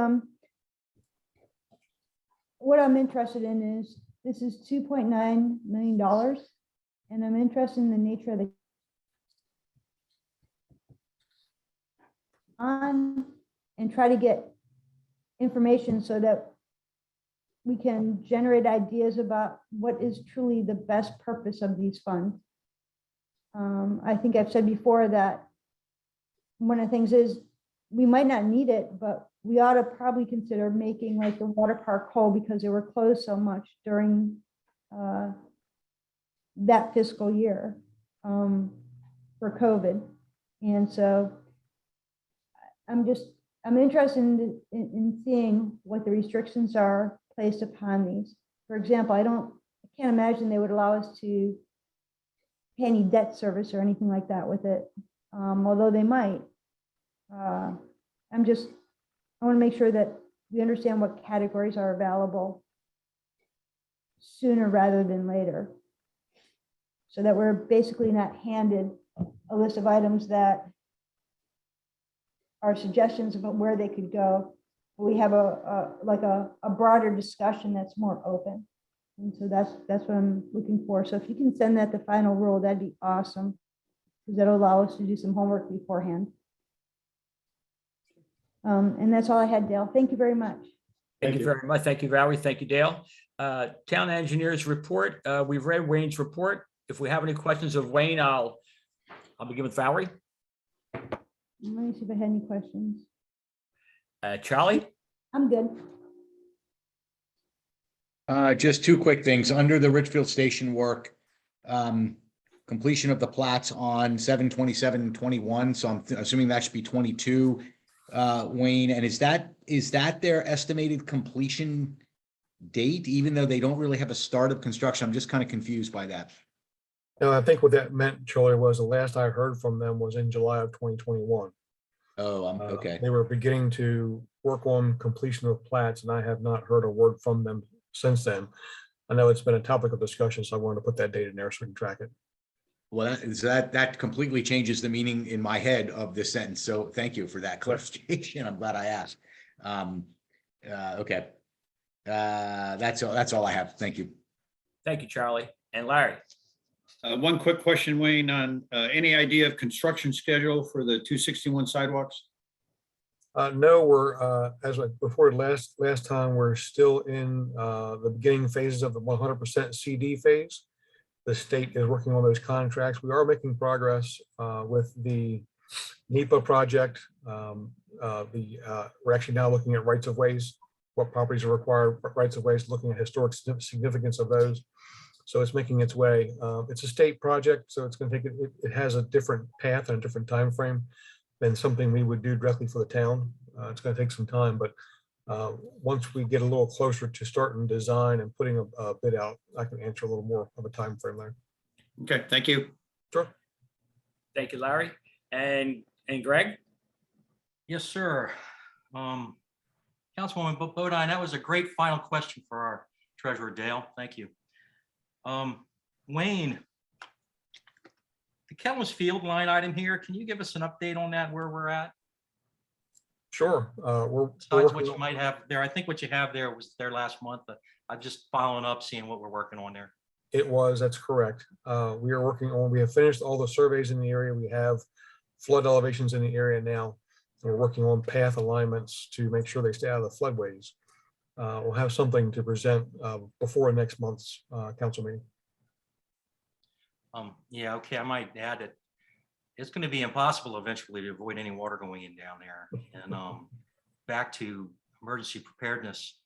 what I'm interested in is, this is $2.9 million, and I'm interested in the nature of the and try to get information so that we can generate ideas about what is truly the best purpose of these funds. I think I've said before that one of the things is we might not need it, but we ought to probably consider making like the water park whole, because they were closed so much during that fiscal year for COVID. And so I'm interested in seeing what the restrictions are placed upon these. For example, I can't imagine they would allow us to pay any debt service or anything like that with it, although they might. I want to make sure that we understand what categories are available sooner rather than later, so that we're basically not handed a list of items that are suggestions about where they could go. We have a broader discussion that's more open. And so that's what I'm looking for. So if you can send that the final rule, that'd be awesome, because that'll allow us to do some homework beforehand. And that's all I had, Dale. Thank you very much. thank you very much. Thank you, Valerie. Thank you, Dale. Town engineers report. We've read Wayne's report. If we have any questions of Wayne, I'll begin with Valerie. Let me see if I had any questions. Charlie? I'm good. Just two quick things. Under the Richfield Station work, completion of the plats on 7/27/21. So I'm assuming that should be 22, Wayne. And is that their estimated completion date, even though they don't really have a start of construction? I'm just kind of confused by that. No, I think what that meant, Charlie, was the last I heard from them was in July of 2021. Oh, okay. They were beginning to work on completion of plats, and I have not heard a word from them since then. I know it's been a topic of discussion, so I wanted to put that date in there so we can track it. Well, that completely changes the meaning in my head of this sentence. So thank you for that clarification. I'm glad I asked. Okay. That's all I have. Thank you. Thank you, Charlie. And Larry? One quick question, Wayne, on any idea of construction schedule for the 261 sidewalks? No, we're, as I reported last time, we're still in the beginning phases of the 100% CD phase. The state is working on those contracts. We are making progress with the NEPA project. We're actually now looking at rights of ways, what properties are required, rights of ways, looking at historic significance of those. So it's making its way. It's a state project, so it's going to take it has a different path and a different time frame than something we would do directly for the town. It's going to take some time, but once we get a little closer to starting design and putting a bid out, I can answer a little more of a time frame there. Okay, thank you. Sure. Thank you, Larry. And Greg? Yes, sir. Councilwoman Bodine, that was a great final question for our Treasurer Dale. Thank you. Wayne, the Kellis Field line item here, can you give us an update on that, where we're at? Sure. Besides what you might have there, I think what you have there was there last month. I'm just following up, seeing what we're working on there. That's correct. We have finished all the surveys in the area. We have flood elevations in the area now. We're working on path alignments to make sure they stay out of the floodways. We'll have something to present before next month's council meeting. Yeah, okay, I might add that it's going to be impossible eventually to avoid any water going in down there. And back to emergency preparedness.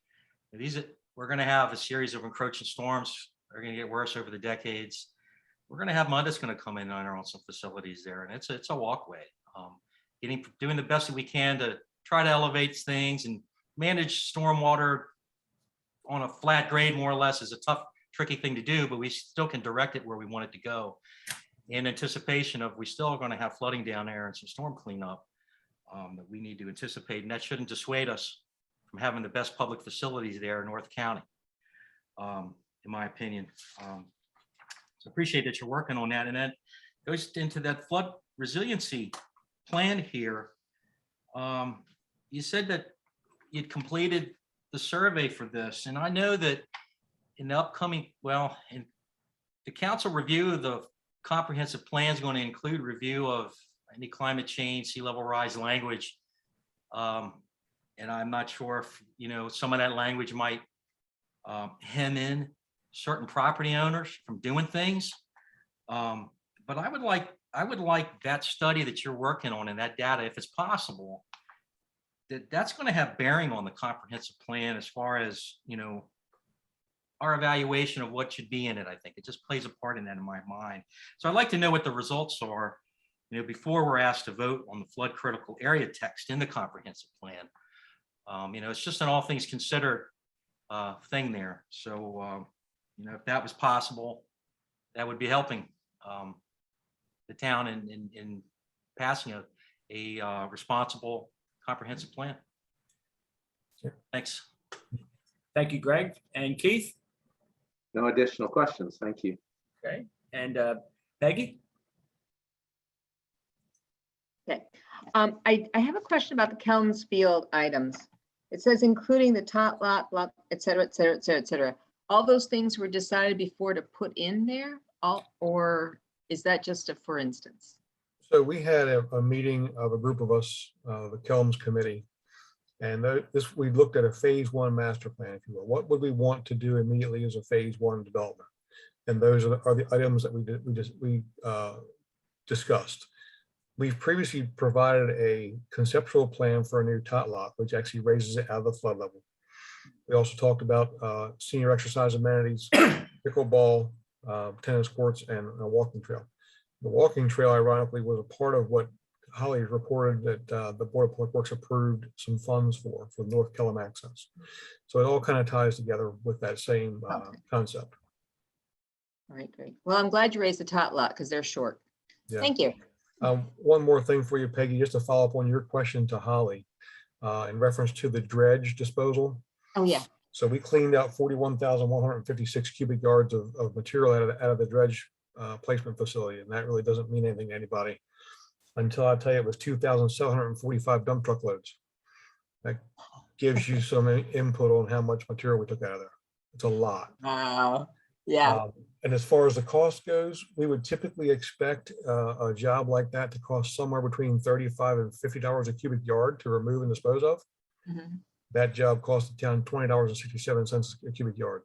We're going to have a series of encroaching storms. They're going to get worse over the decades. We're going to have mud that's going to come in on some facilities there, and it's a walkway. Doing the best that we can to try to elevate things and manage stormwater on a flat grade, more or less, is a tough, tricky thing to do, but we still can direct it where we want it to go in anticipation of we still are going to have flooding down there and some storm cleanup that we need to anticipate. And that shouldn't dissuade us from having the best public facilities there in North County, in my opinion. So appreciate that you're working on that. And then goes into that flood resiliency plan here. You said that you'd completed the survey for this, and I know that in the upcoming, in the council review of the comprehensive plan is going to include review of any climate change, sea level rise language. And I'm not sure if, some of that language might hem in certain property owners from doing things. But I would like that study that you're working on and that data, if it's possible, that's going to have bearing on the comprehensive plan as far as, our evaluation of what should be in it. I think it just plays a part in that in my mind. So I'd like to know what the results are, before we're asked to vote on the flood critical area text in the comprehensive plan. It's just an all things considered thing there. So, if that was possible, that would be helping the town in passing a responsible comprehensive plan. Thanks. Thank you, Greg. And Keith? No additional questions. Thank you. Okay. And Peggy? Okay. I have a question about the Kelms Field items. It says including the tot lot, block, et cetera, et cetera, et cetera, et cetera. All those things were decided before to put in there, or is that just a for instance? So we had a meeting of a group of us, the Kelms Committee, and we looked at a phase one master plan, if you will. What would we want to do immediately as a phase one development? And those are the items that we discussed. We've previously provided a conceptual plan for a new tot lot, which actually raises it out of the flood level. We also talked about senior exercise amenities, pickleball, tennis courts, and a walking trail. The walking trail, ironically, was a part of what Holly reported that the Board of Public Works approved some funds for North Kellam access. So it all kind of ties together with that same concept. All right, great. Well, I'm glad you raised the tot lot because they're short. Yeah. Thank you. One more thing for you, Peggy, just to follow up on your question to Holly in reference to the dredge disposal. Oh, yeah. So we cleaned out 41,156 cubic yards of material out of the dredge placement facility. And that really doesn't mean anything to anybody until I tell you it was 2,745 dump truck loads. That gives you some input on how much material we took out of there. It's a lot. Wow. Yeah. And as far as the cost goes, we would typically expect a job like that to cost somewhere between $35 and $50 a cubic yard to remove and dispose of. Mhm. That job cost the town $20.67 a cubic yard.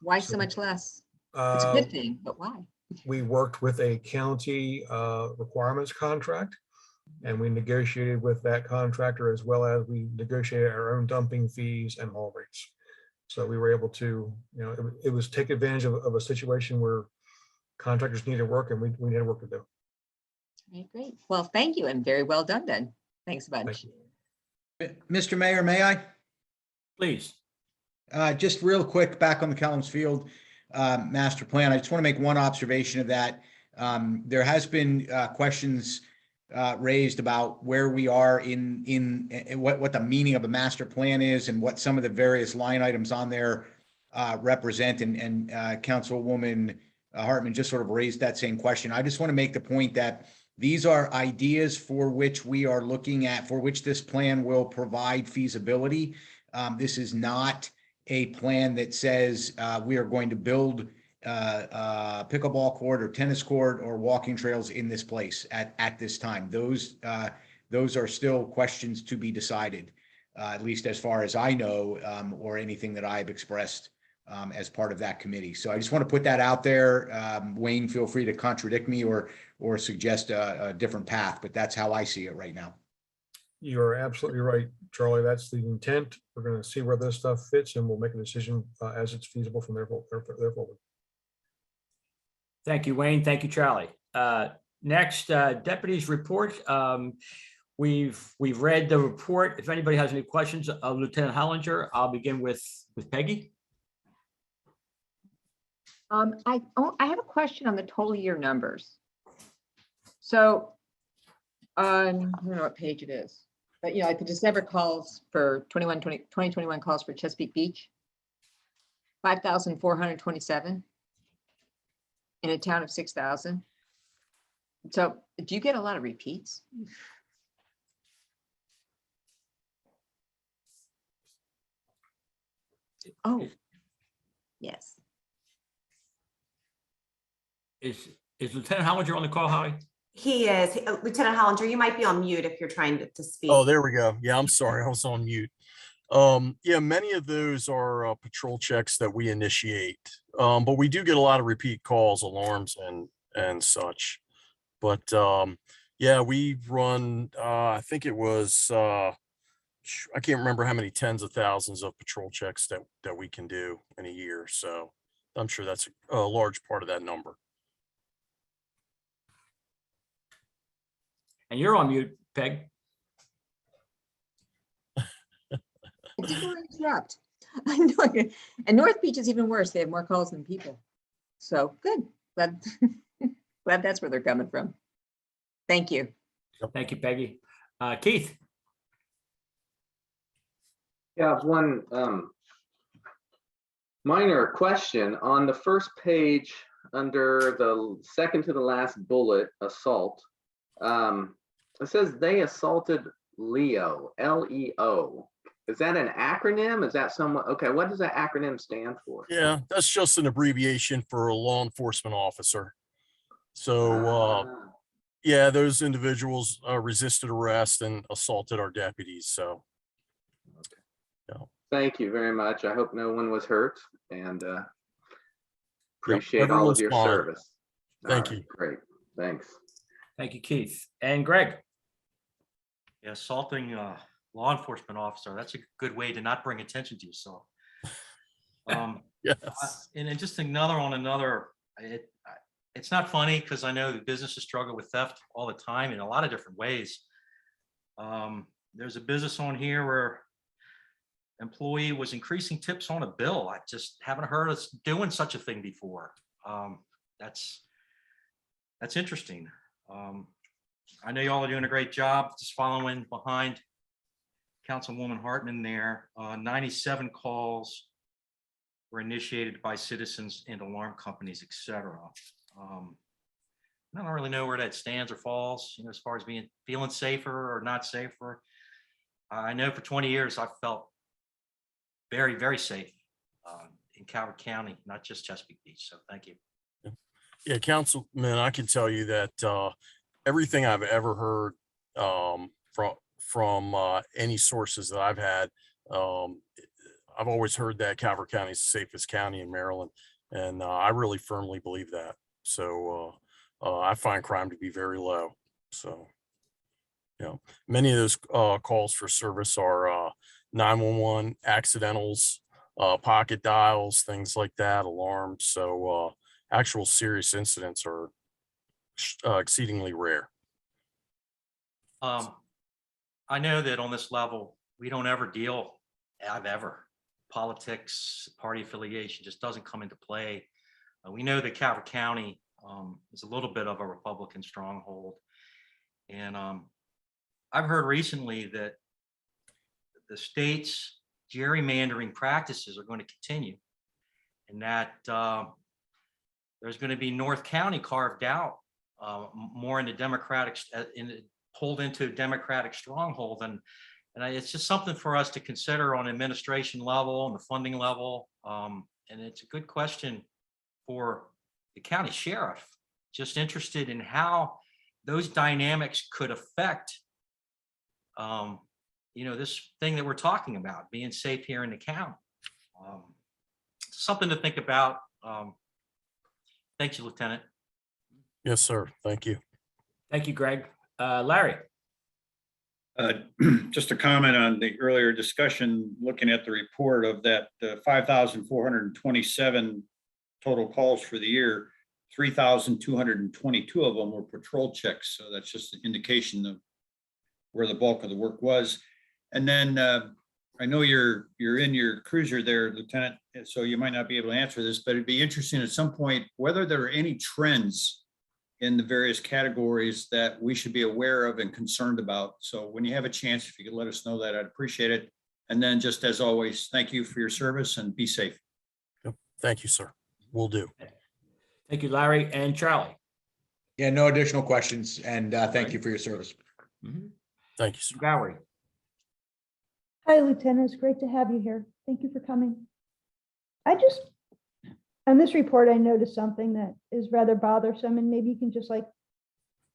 Why so So, much less? It's a good thing, but why? We worked with a county requirements contract, and we negotiated with that contractor as well as we negotiated our own dumping fees and haul rates. So we were able to, it was take advantage of a situation where contractors needed work and we needed work to do. Okay, great. Well, thank you and very well done then. Thanks a bunch. Mr. Mayor, may I? Please. Just real quick, back on the Kellums Field master plan, I just want to make one observation of that. There has been questions raised about where we are in what the meaning of a master plan is and what some of the various line items on there represent. And Councilwoman Hartman just sort of raised that same question. I just want to make the point that these are ideas for which we are looking at, for which this plan will provide feasibility. This is not a plan that says we are going to build pickleball court or tennis court or walking trails in this place at this time. Those are still questions to be decided, at least as far as I know, or anything that I've expressed as part of that committee. So I just want to put that out there. Wayne, feel free to contradict me or suggest a different path, but that's how I see it right now. You're absolutely right, Charlie. That's the intent. We're going to see where this stuff fits and we'll make a decision as it's feasible from there forward. Thank you, Wayne. Thank you, Charlie. Next, Deputies Report. We've read the report. If anybody has any questions of Lieutenant Hollinger, I'll begin with Peggy. I have a question on the total year numbers. So I don't know what page it is, but like the December calls for 2021 calls for Chesapeake Beach, 5,427 in a town of 6,000. So do you get a lot of repeats? Oh, yes. Is Lieutenant Hollinger on the call, Holly? He is. Lieutenant Hollinger, you might be on mute if you're trying to speak. Oh, there we go. Yeah, I'm sorry. I was on mute. Yeah, many of those are patrol checks that we initiate, but we do get a lot of repeat calls, alarms, and such. But yeah, we've run. I think it was. I can't remember how many tens of thousands of patrol checks that we can do in a year. So I'm sure that's a large part of that number. And you're on mute, Peg. I didn't want to interrupt. I know. And North Beach is even worse. They have more calls than people. So good. Glad that's where they're coming from. Thank you. Thank you, Peggy. Keith. Yeah, one minor question on the first page under the second to the last bullet, assault. It says they assaulted Leo, L-E-O. Is that an acronym? Is that someone? Okay, what does that acronym stand for? Yeah, that's just an abbreviation for a law enforcement officer. So yeah, those individuals resisted arrest and assaulted our deputies. So yeah. Thank you very much. I hope no one was hurt and appreciate all of everyone's your fine. service. Thank All right, you. Great, thanks. Thank you, Keith. And Greg. Yeah, assaulting a law enforcement officer, that's a good way to not bring attention to yourself. Yes. And just another, it's not funny because I know the businesses struggle with theft all the time in a lot of different ways. There's a business on here where employee was increasing tips on a bill. I just haven't heard us doing such a thing before. That's interesting. I know y'all are doing a great job just following behind Councilwoman Hartman there. 97 calls were initiated by citizens and alarm companies, etc. I don't really know where that stands or falls, as far as feeling safer or not safer. I know for 20 years I've felt very, very safe in Calvert County, not just Chesapeake Beach. So thank you. Yeah, Councilman, I can tell you that everything I've ever heard from any sources that I've had, I've always heard that Calvert County is the safest county in Maryland, and I really firmly believe that. So I find crime to be very low. So, you know, many of those calls for service are 911 accidentals, pocket dials, things like that, alarms. So actual serious incidents are exceedingly rare. I know that on this level, we don't ever deal, politics, party affiliation just doesn't come into play. We know that Calvert County is a little bit of a Republican stronghold. And I've heard recently that the state's gerrymandering practices are going to continue, and that there's going to be North County carved out more in the Democratic, pulled into a Democratic stronghold. And it's just something for us to consider on administration level and the funding level. And it's a good question for the county sheriff, just interested in how those dynamics could affect, this thing that we're talking about, being safe here in the county. Something to think about. Thank you, Lieutenant. Yes, sir. Thank you. Thank you, Greg. Larry? Just a comment on the earlier discussion, looking at the report of that 5,427 total calls for the year, 3,222 of them were patrol checks. So that's just an indication of where the bulk of the work was. And then I know you're in your cruiser there, Lieutenant, so you might not be able to answer this, but it'd be interesting at some point whether there are any trends in the various categories that we should be aware of and concerned about. So when you have a chance, if you could let us know that, I'd appreciate it. And then just as always, thank you for your service and be safe. Yep. Thank you, sir. Will do. Thank you, Larry. And Charlie? Yeah, no additional questions, and thank you for your service. Thank you, sir. Valerie? Hi, Lieutenant. It's great to have you here. Thank you for coming. On this report, I noticed something that is rather bothersome, and maybe you can just like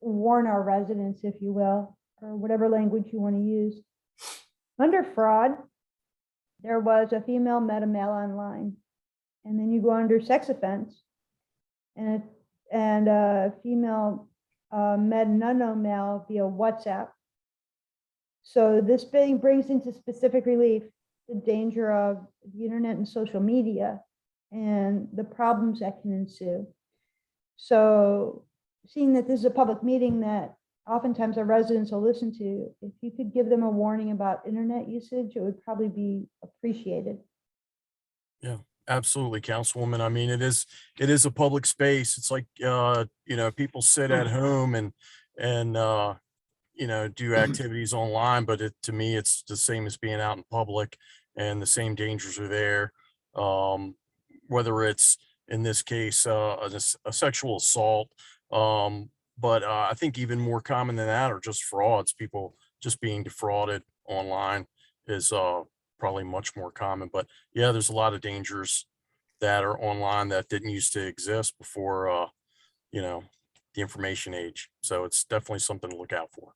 warn our residents, if you will, or whatever language you want to use. Under fraud, there was a female met a male online, and then you go under sex offense, and a female met an unknown male via WhatsApp. So this brings into specific relief the danger of the internet and social media and the problems that can ensue. So seeing that this is a public meeting that oftentimes our residents will listen to, if you could give them a warning about internet usage, it would probably be appreciated. Yeah, absolutely, Councilwoman. I mean, it is a public space. It's like, people sit at home and do activities online, but to me, it's the same as being out in public, and the same dangers are there. Whether it's, in this case, a sexual assault, but I think even more common than that are just frauds. People just being defrauded online is probably much more common. But yeah, there's a lot of dangers that are online that didn't used to exist before, the information age. So it's definitely something to look out for.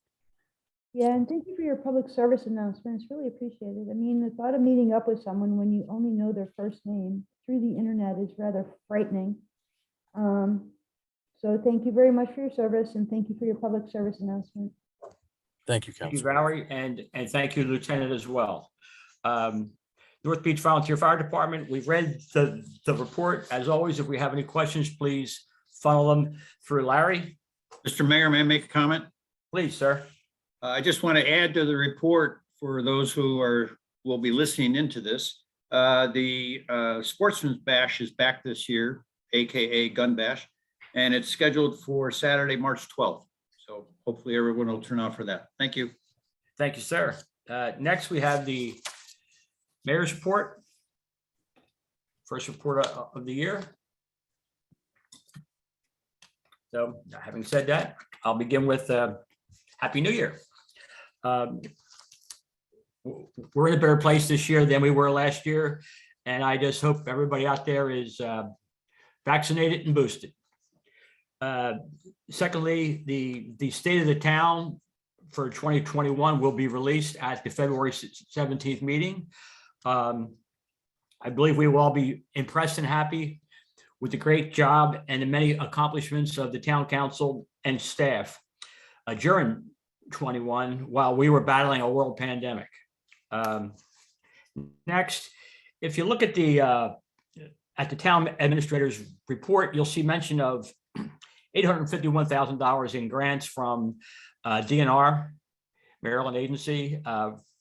Yeah, and thank you for your public service announcement. It's really appreciated. I mean, the thought of meeting up with someone when you only know their first name through the internet is rather frightening. So thank you very much for your service, and thank you for your public service announcement. Thank you, Thank you, Council. Valerie, and thank you, Lieutenant, as well. North Beach Volunteer Fire Department, we've read the report. As always, if we have any questions, please funnel them through Larry. Mr. Mayor, may I make a comment? Please, sir. I just want to add to the report for those who will be listening into this. The Sportsman's Bash is back this year, AKA Gun Bash, and it's scheduled for Saturday, March 12th. So hopefully everyone will turn out for that. Thank you. Thank you, sir. Next, we have the Mayor's report. First report of the year. So having said that, I'll begin with Happy New Year. We're in a better place this year than we were last year, and I just hope everybody out there is vaccinated and boosted. Secondly, the state of the town for 2021 will be released at the February 17th meeting. I believe we will all be impressed and happy with the great job and the many accomplishments of the town council and staff during 21 while we were battling a world pandemic. Next, if you look at the town administrator's report, you'll see mention of $851,000 in grants from DNR, Maryland agency,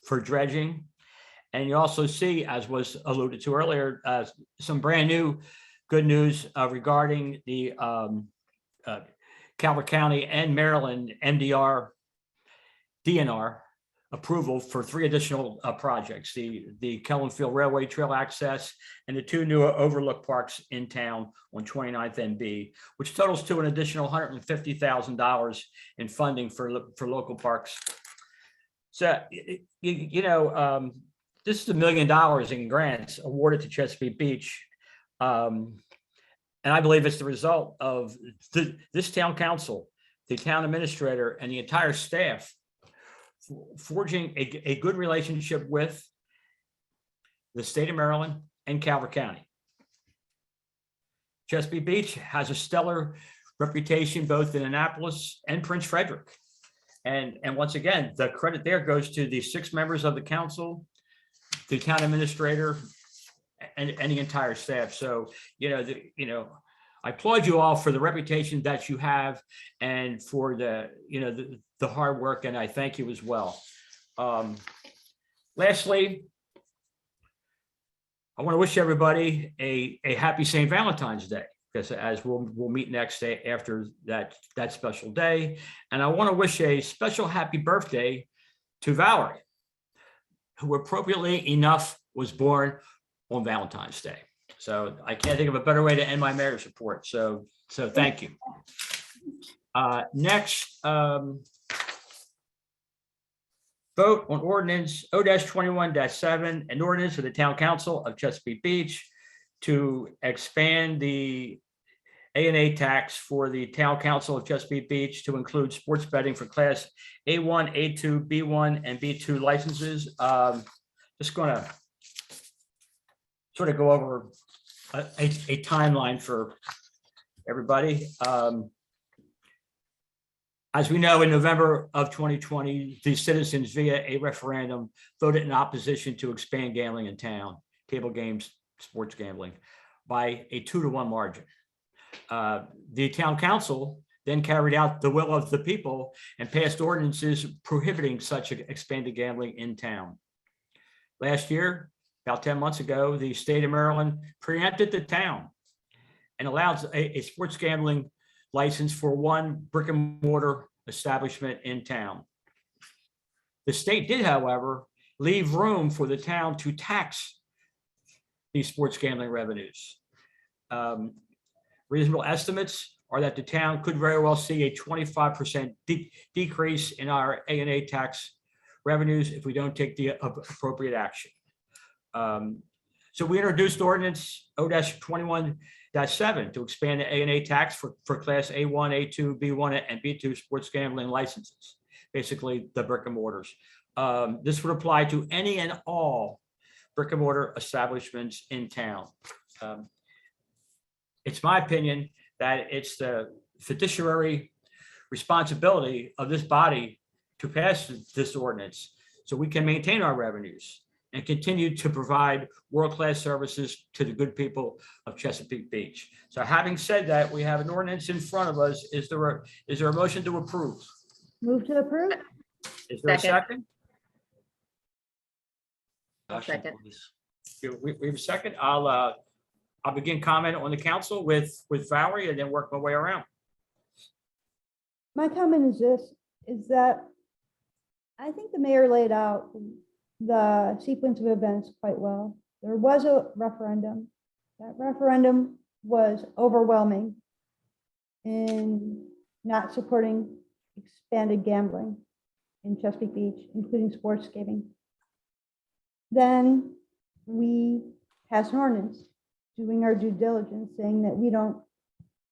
for dredging. And you also see, as was alluded to earlier, some brand new good news regarding the Calvert County and Maryland MDR DNR approval for 3 additional projects, the Kellenfield Railway Trail access and the 2 new overlook parks in town on 29th and B, which totals to an additional $150,000 in funding for local parks. So, this is $1 million in grants awarded to Chesapeake Beach. And I believe it's the result of this town council, the town administrator, and the entire staff forging a good relationship with the state of Maryland and Calvert County. Chesapeake Beach has a stellar reputation both in Annapolis and Prince Frederick. And once again, the credit there goes to the 6 members of the council, the town administrator, and the entire staff. So, I applaud you all for the reputation that you have and for the hard work, and I thank you as well. Lastly, I want to wish everybody a happy St. Valentine's Day, because as we'll meet next day after that special day. And I want to wish a special happy birthday to Valerie, who appropriately enough was born on Valentine's Day. So I can't think of a better way to end my mayor's report. So thank you. Next, vote on ordinance O-21-7, an ordinance of the town council of Chesapeake Beach to expand the A&A tax for the town council of Chesapeake Beach to include sports betting for class A1, A2, B1, and B2 licenses. Just gonna sort of go over a timeline for everybody. As we know, in November of 2020, the citizens via a referendum voted in opposition to expand gambling in town, table games, sports gambling, by a 2-to-1 margin. The town council then carried out the will of the people and passed ordinances prohibiting such expanded gambling in town. Last year, about 10 months ago, the state of Maryland preempted the town and allowed a sports gambling license for 1 brick and mortar establishment in town. The state did, however, leave room for the town to tax these sports gambling revenues. Reasonable estimates are that the town could very well see a 25% decrease in our A&A tax revenues if we don't take the appropriate action. So we introduced ordinance O-21-7 to expand the A&A tax for class A1, A2, B1, and B2 sports gambling licenses, basically the brick and mortars. This would apply to any and all brick and mortar establishments in town. It's my opinion that it's the fiduciary responsibility of this body to pass this ordinance so we can maintain our revenues and continue to provide world-class services to the good people of Chesapeake Beach. So having said that, we have an ordinance in front of us. Is there a motion to approve? Move to approve? Is there a second? Second. We have a second. I'll begin comment on the council with Valerie and then work my way around. My comment is this, is that I think the mayor laid out the sequence of events quite well. There was a referendum. That referendum was overwhelming in not supporting expanded gambling in Chesapeake Beach, including sports gaming. Then we passed an ordinance doing our due diligence, saying that we don't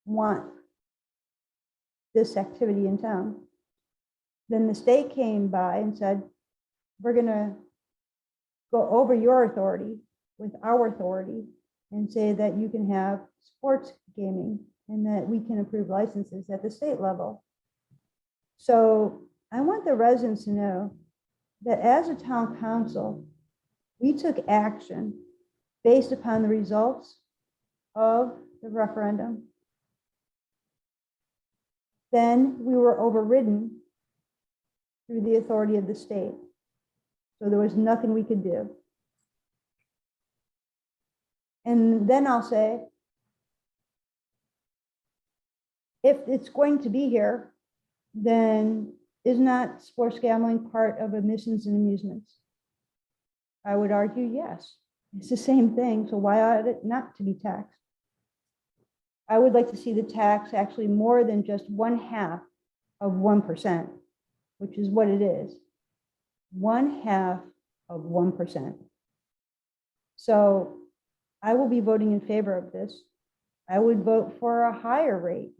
want this activity in town. Then the state came by and said, we're gonna go over your authority with our authority and say that you can have sports gaming and that we can approve licenses at the state level. So I want the residents to know that as a town council, we took action based upon the results of the referendum. Then we were overridden through the authority of the state. So there was nothing we could do. And then I'll say, if it's going to be here, then is not sports gambling part of admissions and amusements? I would argue yes. It's the same thing, so why ought it not to be taxed? I would like to see the tax actually more than just 1/2 of 1%, which is what it is. 1/2 of 1%. So I will be voting in favor of this. I would vote for a higher rate.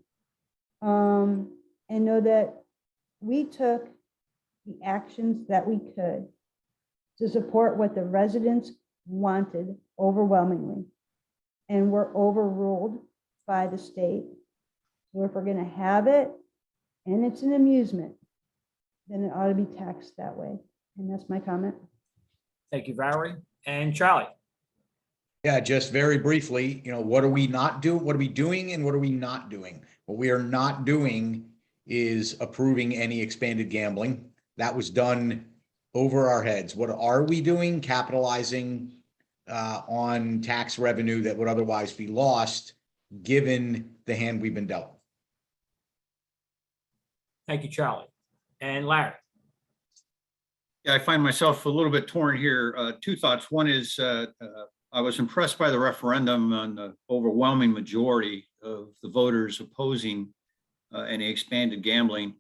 And know that we took the actions that we could to support what the residents wanted overwhelmingly. And were overruled by the state. So if we're gonna have it and it's an amusement, then it ought to be taxed that way. And that's my comment. Thank you, Valerie. And Charlie? Yeah, just very briefly, what are we not doing? What are we doing and what are we not doing? What we are not doing is approving any expanded gambling. That was done over our heads. What are we doing? Capitalizing on tax revenue that would otherwise be lost, given the hand we've been dealt. Thank you, Charlie. And Larry? Yeah, I find myself a little bit torn here. Two thoughts. One is I was impressed by the referendum on the overwhelming majority of the voters opposing any expanded gambling.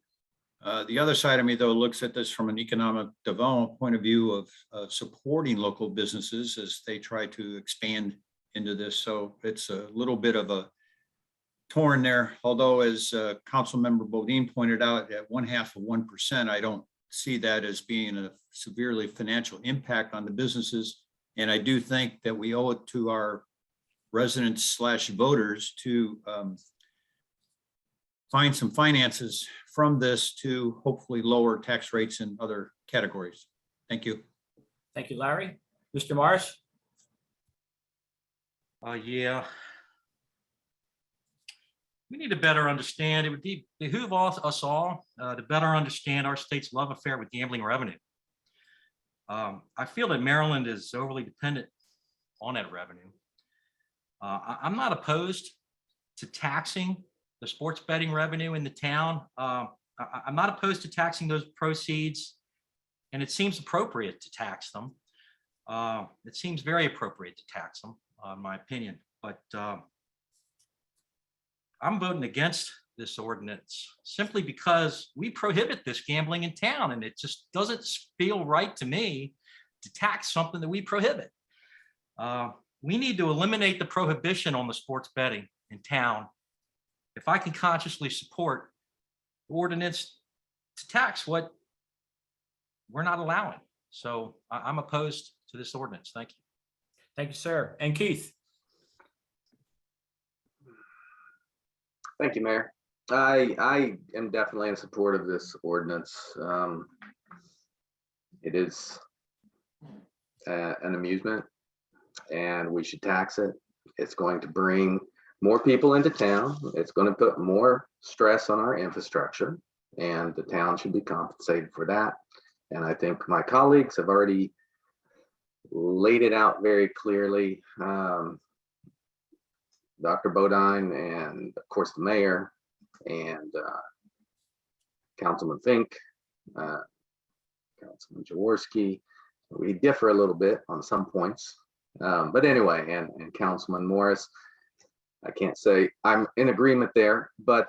The other side of me, though, looks at this from an economic development point of view of supporting local businesses as they try to expand into this. So it's a little bit of a torn there. Although, as Councilmember Bodine pointed out, at 1/2 of 1%, I don't see that as being a severely financial impact on the businesses. And I do think that we owe it to our residents/voters to find some finances from this to hopefully lower tax rates in other categories. Thank you. Thank you, Larry. Mr. Morris? Yeah. We need to better understand, it would behoove us all to better understand our state's love affair with gambling revenue. I feel that Maryland is overly dependent on that revenue. I'm not opposed to taxing the sports betting revenue in the town. I'm not opposed to taxing those proceeds, and it seems appropriate to tax them. It seems very appropriate to tax them, in my opinion, but I'm voting against this ordinance simply because we prohibit this gambling in town, and it just doesn't feel right to me to tax something that we prohibit. We need to eliminate the prohibition on the sports betting in town. If I can consciously support the ordinance to tax what we're not allowing. So I'm opposed to this ordinance. Thank you. Thank you, sir. And Keith? Thank you, Mayor. I am definitely in support of this ordinance. It is an amusement and we should tax it. It's going to bring more people into town. It's going to put more stress on our infrastructure, and the town should be compensated for that. And I think my colleagues have already laid it out very clearly. Dr. Bodine and of course the mayor and Councilman Fink, Councilman Jaworski. We differ a little bit on some points, but anyway, and Councilman Morris, I can't say I'm in agreement there, but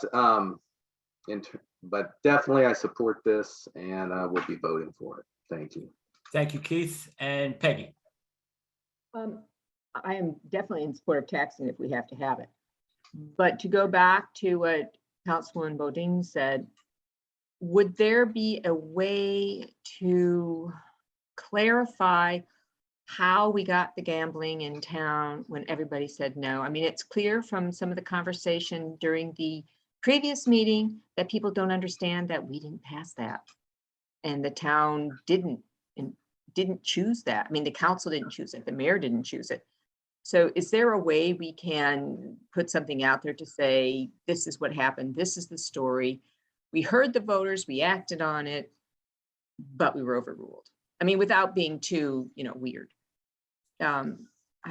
definitely I support this and I will be voting for it. Thank you. Thank you, Keith. And Peggy? I am definitely in support of taxing if we have to have it. But to go back to what Councilwoman Bodine said, would there be a way to clarify how we got the gambling in town when everybody said no? I mean, it's clear from some of the conversation during the previous meeting that people don't understand that we didn't pass that. And the town didn't choose that. I mean, the council didn't choose it, the mayor didn't choose it. So is there a way we can put something out there to say, this is what happened, this is the story. We heard the voters, we acted on it, but we were overruled. I mean, without being too, weird. I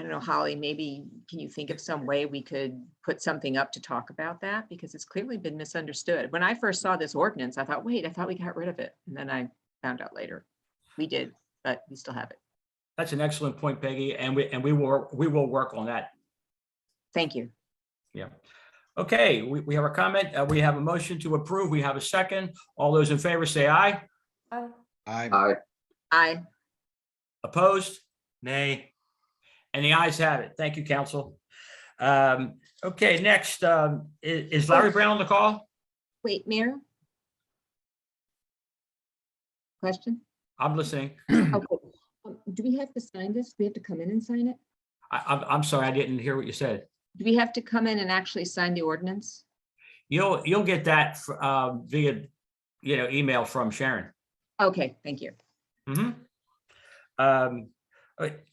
don't know, Holly, maybe can you think of some way we could put something up to talk about that? Because it's clearly been misunderstood. When I first saw this ordinance, I thought, wait, I thought we got rid of it. And then I found out later we did, but we still have it. That's an excellent point, Peggy, and we will work on that. Thank you. Yeah. Okay, we have a comment. We have a motion to approve. We have a second. All those in favor say aye. Aye. Aye. Opposed? Nay. And the ayes have it. Thank you, council. Okay, next, is Larry Brown on the call? Wait, Mayor? Question? I'm listening. Okay. Do we have to sign this? Do we have to come in and sign it? I'm sorry, I didn't hear what you said. Do we have to come in and actually sign the ordinance? You'll get that via, email from Sharon. Okay, thank you.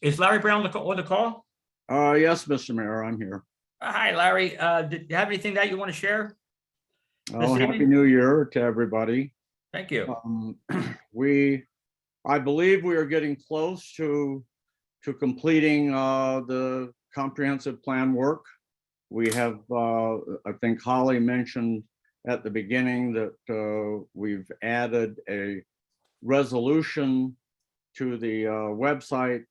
Is Larry Brown on the call? Yes, Mr. Mayor, I'm here. Hi, Larry. Did you have anything that you want to share? Oh, Happy New Year to everybody. Thank you. I believe we are getting close to completing the comprehensive plan work. We have, I think Holly mentioned at the beginning that we've added a resolution to the website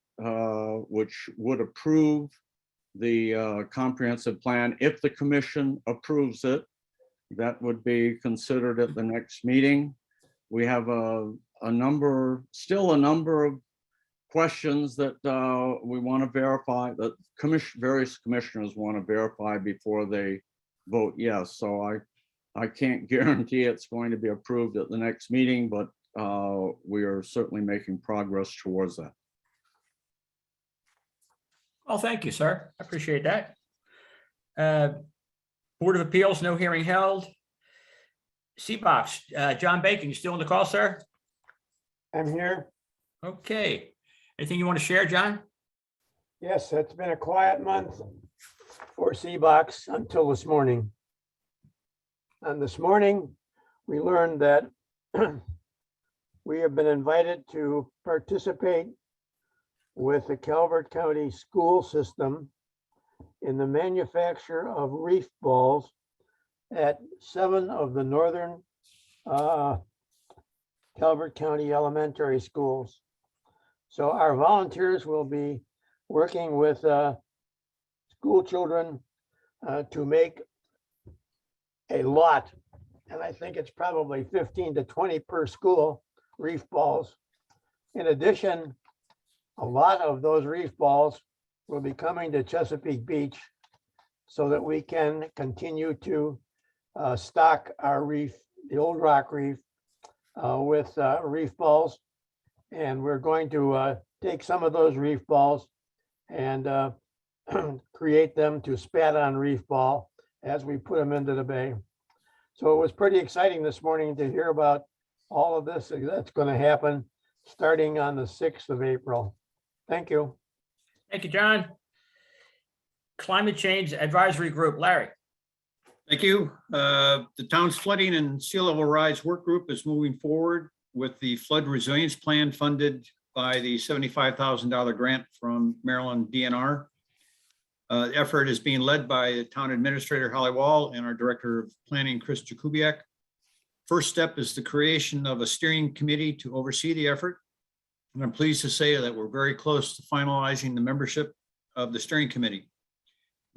which would approve the comprehensive plan. If the commission approves it, that would be considered at the next meeting. We have still a number of questions that we want to verify, that various commissioners want to verify before they vote yes. So I can't guarantee it's going to be approved at the next meeting, but we are certainly making progress towards that. Well, thank you, sir. I appreciate that. Board of Appeals, no hearing held. Sidewalks, John Bacon, you still on the call, sir? I'm here. Okay. Anything you want to share, John? Yes, it's been a quiet month for Sidewalks until this morning. And this morning, we learned that we have been invited to participate with the Calvert County school system in the manufacture of reef balls at 7 of the northern Calvert County elementary schools. So our volunteers will be working with school children to make a lot, and I think it's probably 15 to 20 per school, reef balls. In addition, a lot of those reef balls will be coming to Chesapeake Beach so that we can continue to stock our reef, the Old Rock Reef, with reef balls. And we're going to take some of those reef balls and create them to spat on reef ball as we put them into the bay. So it was pretty exciting this morning to hear about all of this that's going to happen starting on the 6th of April. Thank you. Thank you, John. Climate Change Advisory Group, Larry. Thank you. The town's flooding and sea level rise work group is moving forward with the flood resilience plan funded by the $75,000 grant from Maryland DNR. The effort is being led by the town administrator, Holly Wall, and our director of planning, Chris Jakubiak. First step is the creation of a steering committee to oversee the effort. And I'm pleased to say that we're very close to finalizing the membership of the steering committee.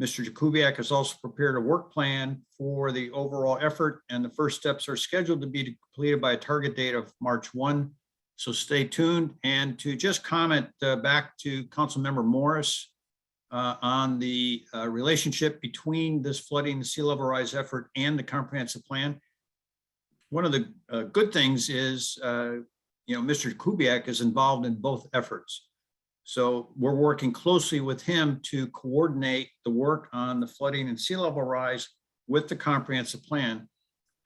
Mr. Jakubiak has also prepared a work plan for the overall effort, and the first steps are scheduled to be completed by a target date of March 1. So stay tuned. And to just comment back to Councilmember Morris, on the relationship between this flooding and sea level rise effort and the comprehensive plan. One of the good things is, Mr. Kubiak is involved in both efforts. So we're working closely with him to coordinate the work on the flooding and sea level rise with the comprehensive plan.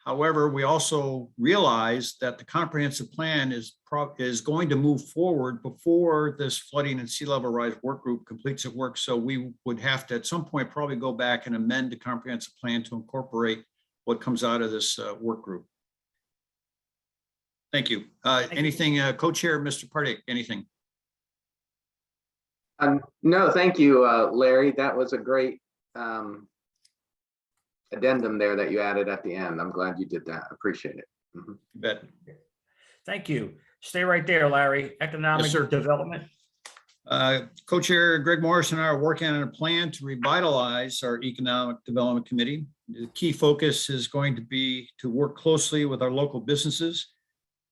However, we also realize that the comprehensive plan is going to move forward before this flooding and sea level rise work group completes its work. So we would have to at some point probably go back and amend the comprehensive plan to incorporate what comes out of this work group. Thank you. Anything, co-chair, Mr. Pardik, anything? No, thank you, Larry. That was a great addendum there that you added at the end. I'm glad you did that. Appreciate it. You bet. Thank you. Stay right there, Larry. Economic sir. development. Co-chair Greg Morris and I are working on a plan to revitalize our Economic Development Committee. The key focus is going to be to work closely with our local businesses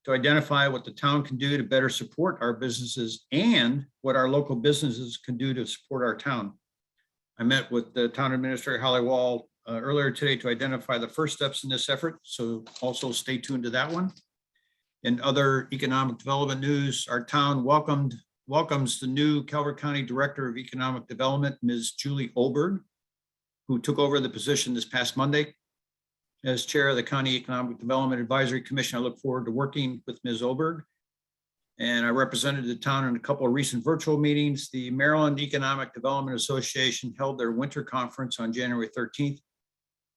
to identify what the town can do to better support our businesses and what our local businesses can do to support our town. I met with the town administrator, Holly Wall, earlier today to identify the first steps in this effort. So also stay tuned to that one. In other economic development news, our town welcomes the new Calvert County Director of Economic Development, Ms. Julie Oberg, who took over the position this past Monday. As chair of the County Economic Development Advisory Commission, I look forward to working with Ms. Oberg. And I represented the town in a couple of recent virtual meetings. The Maryland Economic Development Association held their winter conference on January 13th,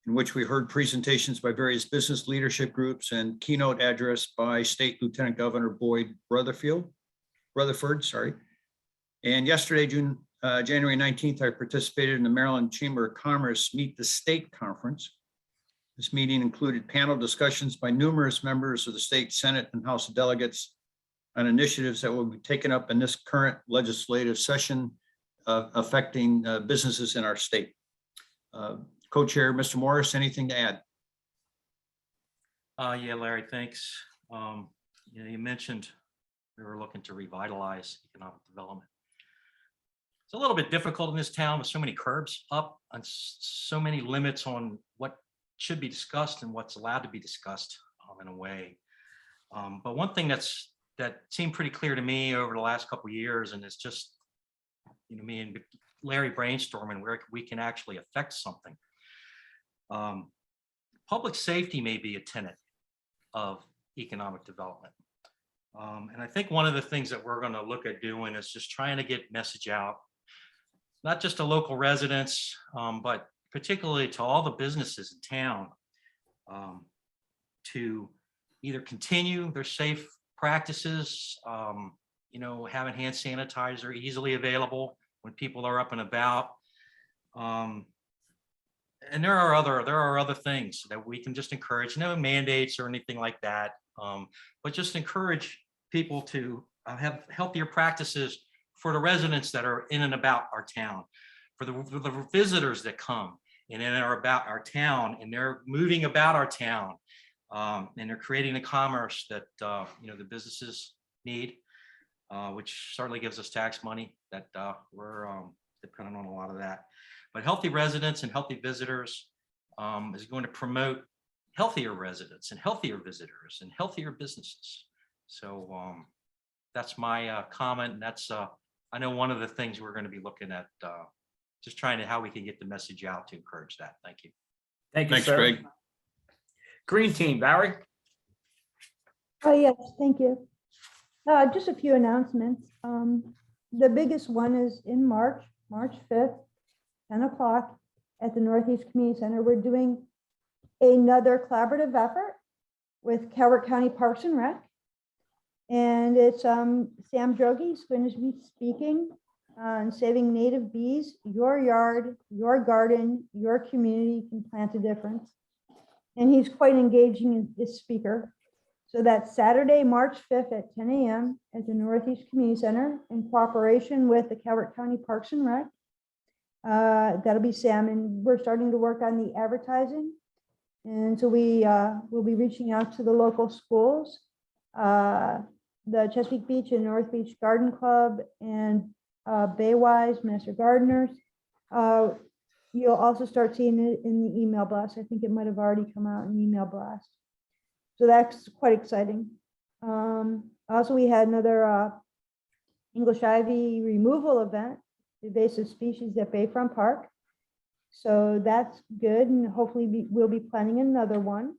in which we heard presentations by various business leadership groups and keynote address by State Lieutenant Governor Boyd Rutherford, sorry. And yesterday, January 19th, I participated in the Maryland Chamber of Commerce Meet the State Conference. This meeting included panel discussions by numerous members of the state Senate and House of Delegates on initiatives that will be taken up in this current legislative session affecting businesses in our state. Co-chair, Mr. Morris, anything to add? Yeah, Larry, thanks. You mentioned we were looking to revitalize economic development. It's a little bit difficult in this town with so many curbs up and so many limits on what should be discussed and what's allowed to be discussed in a way. But one thing that seemed pretty clear to me over the last couple of years, and it's just, me and Larry brainstorming where we can actually affect something. Public safety may be a tenet of economic development. And I think one of the things that we're going to look at doing is just trying to get message out, not just to local residents, but particularly to all the businesses in town, to either continue their safe practices, having hand sanitizer easily available when people are up and about. And there are other things that we can just encourage, no mandates or anything like that, but just encourage people to have healthier practices for the residents that are in and about our town, for the visitors that come in and are about our town, and they're moving about our town, and they're creating the commerce that the businesses need, which certainly gives us tax money that we're dependent on a lot of that. But healthy residents and healthy visitors is going to promote healthier residents and healthier visitors and healthier businesses. So that's my comment. And that's, I know one of the things we're going to be looking at, just trying to how we can get the message out to encourage that. Thank you. Thank you, Thanks, sir. Greg. Green team, Barry. Oh, yes, thank you. Just a few announcements. The biggest one is in March 5th, 10 o'clock at the Northeast Community Center. We're doing another collaborative effort with Calvert County Parks and Rec. And it's Sam Drogi's going to be speaking on saving native bees. Your yard, your garden, your community can plant a difference. And he's quite engaging as speaker. So that's Saturday, March 5th at 10 a.m. at the Northeast Community Center in cooperation with the Calvert County Parks and Rec. That'll be Sam, and we're starting to work on the advertising. And so we will be reaching out to the local schools, the Chesapeake Beach and North Beach Garden Club, and Baywise, Master Gardeners, You'll also start seeing it in the email blast. I think it might have already come out in the email blast. So that's quite exciting. Also, we had another English ivy removal event, invasive species at Bayfront Park. So that's good, and hopefully we'll be planning another one.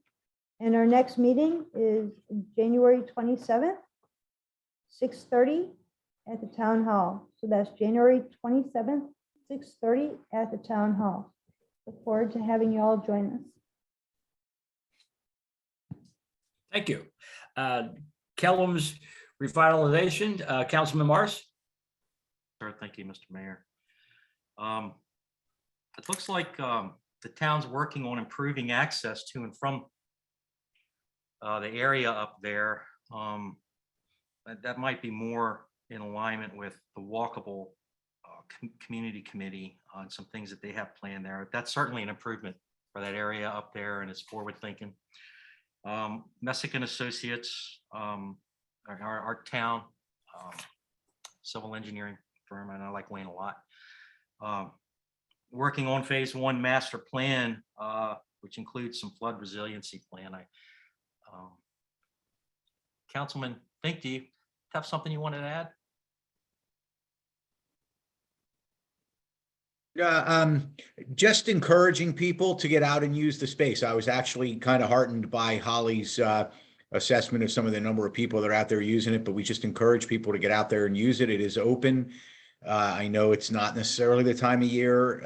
And our next meeting is January 27th, 6:30 at the town hall. So that's January 27th, 6:30 at the town hall. Look forward to having you all join us. Thank you. Kellam's revitalization, Councilman Morris. Sure, thank you, Mr. Mayor. It looks like the town's working on improving access to and from the area up there. That might be more in alignment with the walkable community committee on some things that they have planned there. That's certainly an improvement for that area up there, and it's forward thinking. Messick and Associates, our town civil engineering firm, and I like Wayne a lot. Working on phase 1 master plan, which includes some flood resiliency plan. Councilman Fink, do you have something you wanted to add? Just encouraging people to get out and use the space. I was actually kind of heartened by Holly's assessment of some of the number of people that are out there using it, but we just encourage people to get out there and use it. It is open. I know it's not necessarily the time of year,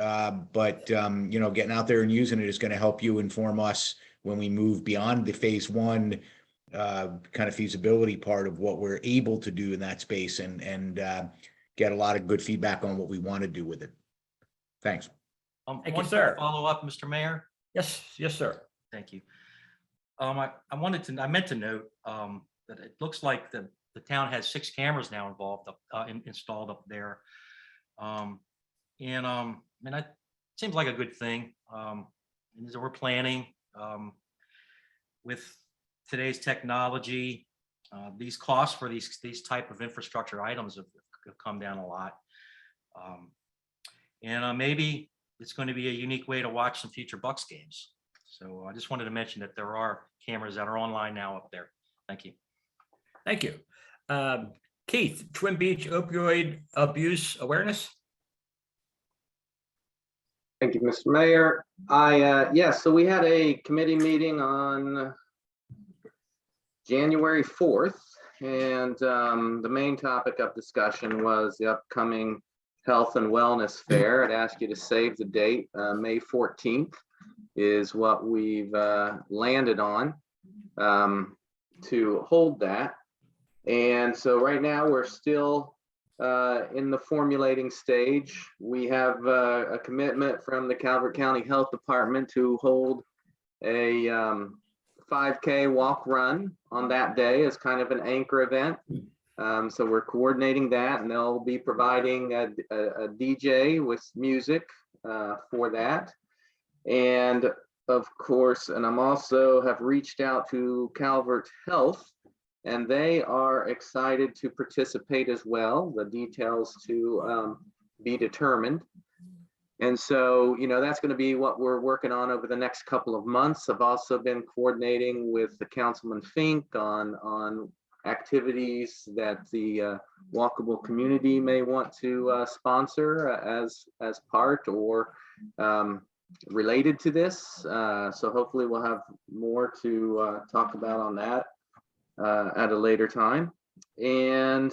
but you know, getting out there and using it is going to help you inform us when we move beyond the phase 1 kind of feasibility part of what we're able to do in that space, and get a lot of good feedback on what we want to do with it. Thanks. Thank you, sir. Follow up, Mr. Mayor. Yes, yes, sir. Thank you. I meant to note that it looks like the town has 6 cameras now installed up there. And that seems like a good thing. And so we're planning with today's technology. These costs for these type of infrastructure items have come down a lot. And maybe it's going to be a unique way to watch some future Bucks games. So I just wanted to mention that there are cameras that are online now up there. Thank you. Thank you. Keith, Twin Beach opioid abuse awareness. Thank you, Mr. Mayor. So we had a committee meeting on January 4th, and the main topic of discussion was the upcoming Health and Wellness Fair. I'd ask you to save the date. May 14th is what we've landed on to hold that. And so right now we're still in the formulating stage. We have a commitment from the Calvert County Health Department to hold a 5K walk run on that day as kind of an anchor event. So we're coordinating that, and they'll be providing a DJ with music for that. And of course, and I'm also have reached out to Calvert Health, and they are excited to participate as well. The details to be determined. And so, you know, that's going to be what we're working on over the next couple of months. I've also been coordinating with the Councilman Fink on activities that the walkable community may want to sponsor as part or related to this. So hopefully we'll have more to talk about on that at a later time. And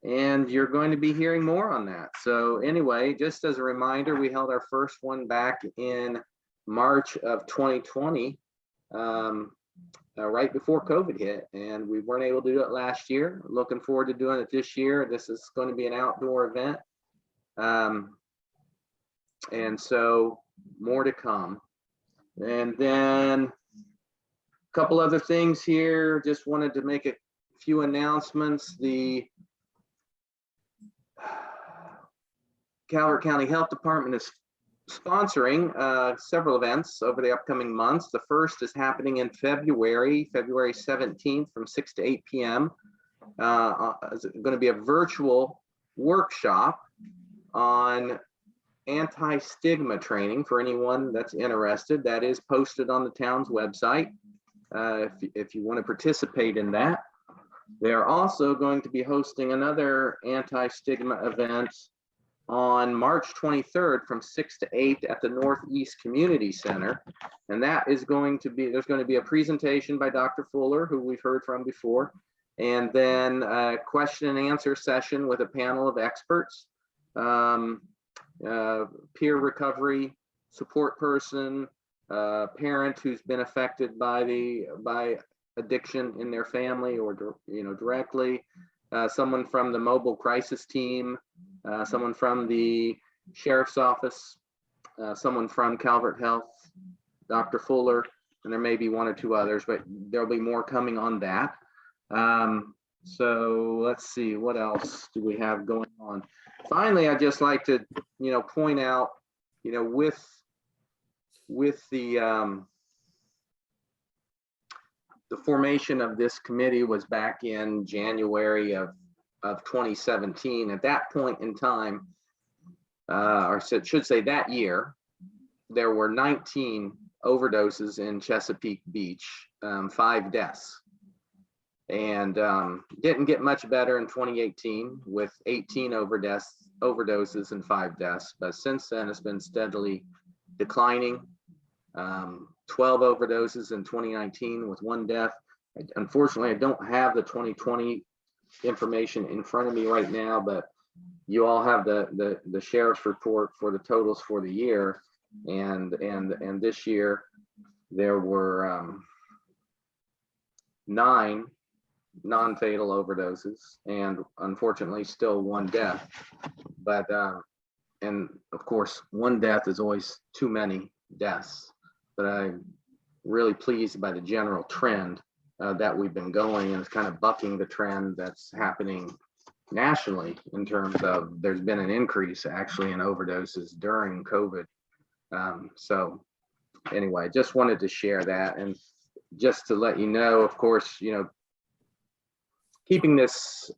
you're going to be hearing more on that. So anyway, just as a reminder, we held our first one back in March of 2020. Right before COVID hit, and we weren't able to do it last year. Looking forward to doing it this year. This is going to be an outdoor event. And so more to come. And then a couple other things here. Just wanted to make a few announcements. The Calvert County Health Department is sponsoring several events over the upcoming months. The first is happening in February 17th from 6 to 8 p.m. It's going to be a virtual workshop on anti-stigma training for anyone that's interested. That is posted on the town's website. If you want to participate in that. They're also going to be hosting another anti-stigma event on March 23rd from 6 to 8 at the Northeast Community Center. And that is going to be, there's going to be a presentation by Dr. Fuller, who we've heard from before, and then a question and answer session with a panel of experts, peer recovery support person, parent who's been affected by addiction in their family or directly, someone from the mobile crisis team, someone from the sheriff's office, someone from Calvert Health, Dr. Fuller, and there may be one or two others, but there'll be more coming on that. So let's see, what else do we have going on? Finally, I'd just like to, point out, with the formation of this committee was back in January of 2017. At that point in time, or should say that year, there were 19 overdoses in Chesapeake Beach, 5 deaths. And didn't get much better in 2018 with 18 overdoses and 5 deaths. But since then, it's been steadily declining. 12 overdoses in 2019 with 1 death. Unfortunately, I don't have the 2020 information in front of me right now, but you all have the sheriff's report for the totals for the year. And this year there were 9 non-fatal overdoses and unfortunately still 1 death. But and of course 1 death is always too many deaths. But I'm really pleased by the general trend that we've been going, and it's kind of bucking the trend that's happening nationally in terms of there's been an increase actually in overdoses during COVID. So anyway, just wanted to share that, and just to let you know, of course, keeping this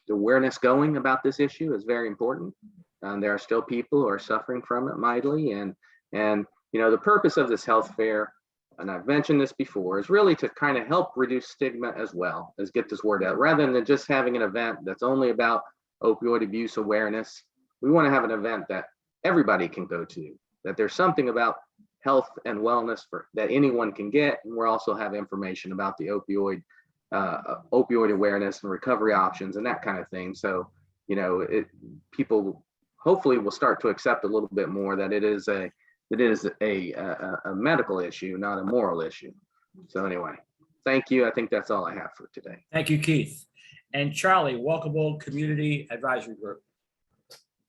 awareness going about this issue is very important. There are still people who are suffering from it mightily, and the purpose of this health fair, and I've mentioned this before, is really to kind of help reduce stigma as well as get this word out. Rather than just having an event that's only about opioid abuse awareness, we want to have an event that everybody can go to, that there's something about health and wellness that anyone can get, and we'll also have information about the opioid awareness and recovery options and that kind of thing. So people hopefully will start to accept a little bit more that it is a medical issue, not a moral issue. So anyway, thank you. I think that's all I have for today. Thank you, Keith. And Charlie, Walkable Community Advisory Group.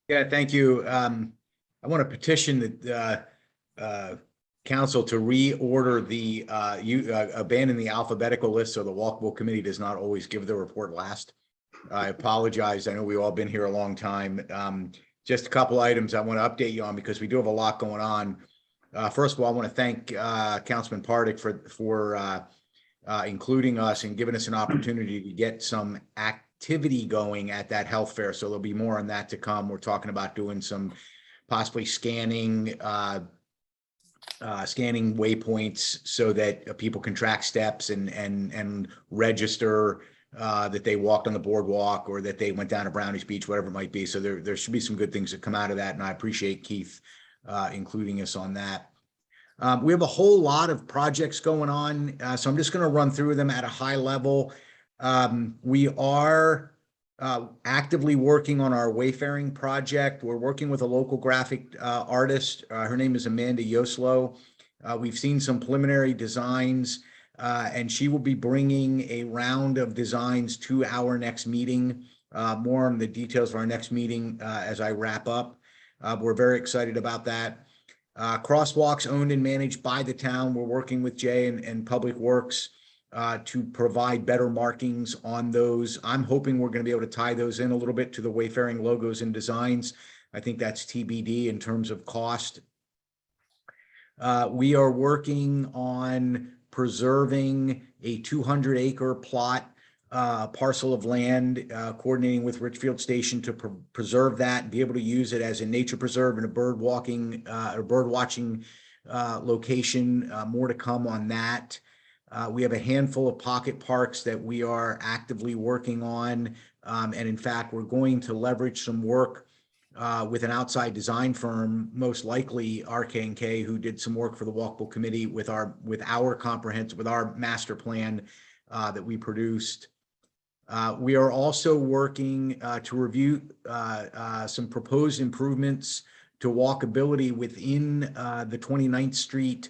Yeah, thank you. I want to petition the council to reorder abandon the alphabetical list so the Walkable Committee does not always give the report last. I apologize. I know we've all been here a long time. Just a couple items I want to update you on because we do have a lot going on. First of all, I want to thank Councilman Pardick for including us and giving us an opportunity to get some activity going at that health fair. So there'll be more on that to come. We're talking about doing some possibly scanning waypoints so that people can track steps and register that they walked on the boardwalk or that they went down to Brownies Beach, whatever it might be. So there should be some good things that come out of that. And I appreciate Keith including us on that. We have a whole lot of projects going on. So I'm just going to run through them at a high level. We are actively working on our wayfaring project. We're working with a local graphic artist. Her name is Amanda Yoslo. We've seen some preliminary designs. And she will be bringing a round of designs to our next meeting. More on the details of our next meeting as I wrap up. We're very excited about that. Crosswalks owned and managed by the town. We're working with Jay and Public Works to provide better markings on those. I'm hoping we're going to be able to tie those in a little bit to the wayfaring logos and designs. I think that's TBD in terms of cost. We are working on preserving a 200-acre plot parcel of land, coordinating with Richfield Station to preserve that and be able to use it as a nature preserve and a bird watching location. More to come on that. We have a handful of pocket parks that we are actively working on. And in fact, we're going to leverage some work with an outside design firm, most likely RK&K, who did some work for the Walkable Committee with our master plan that we produced. We are also working to review some proposed improvements to walkability within the 29th Street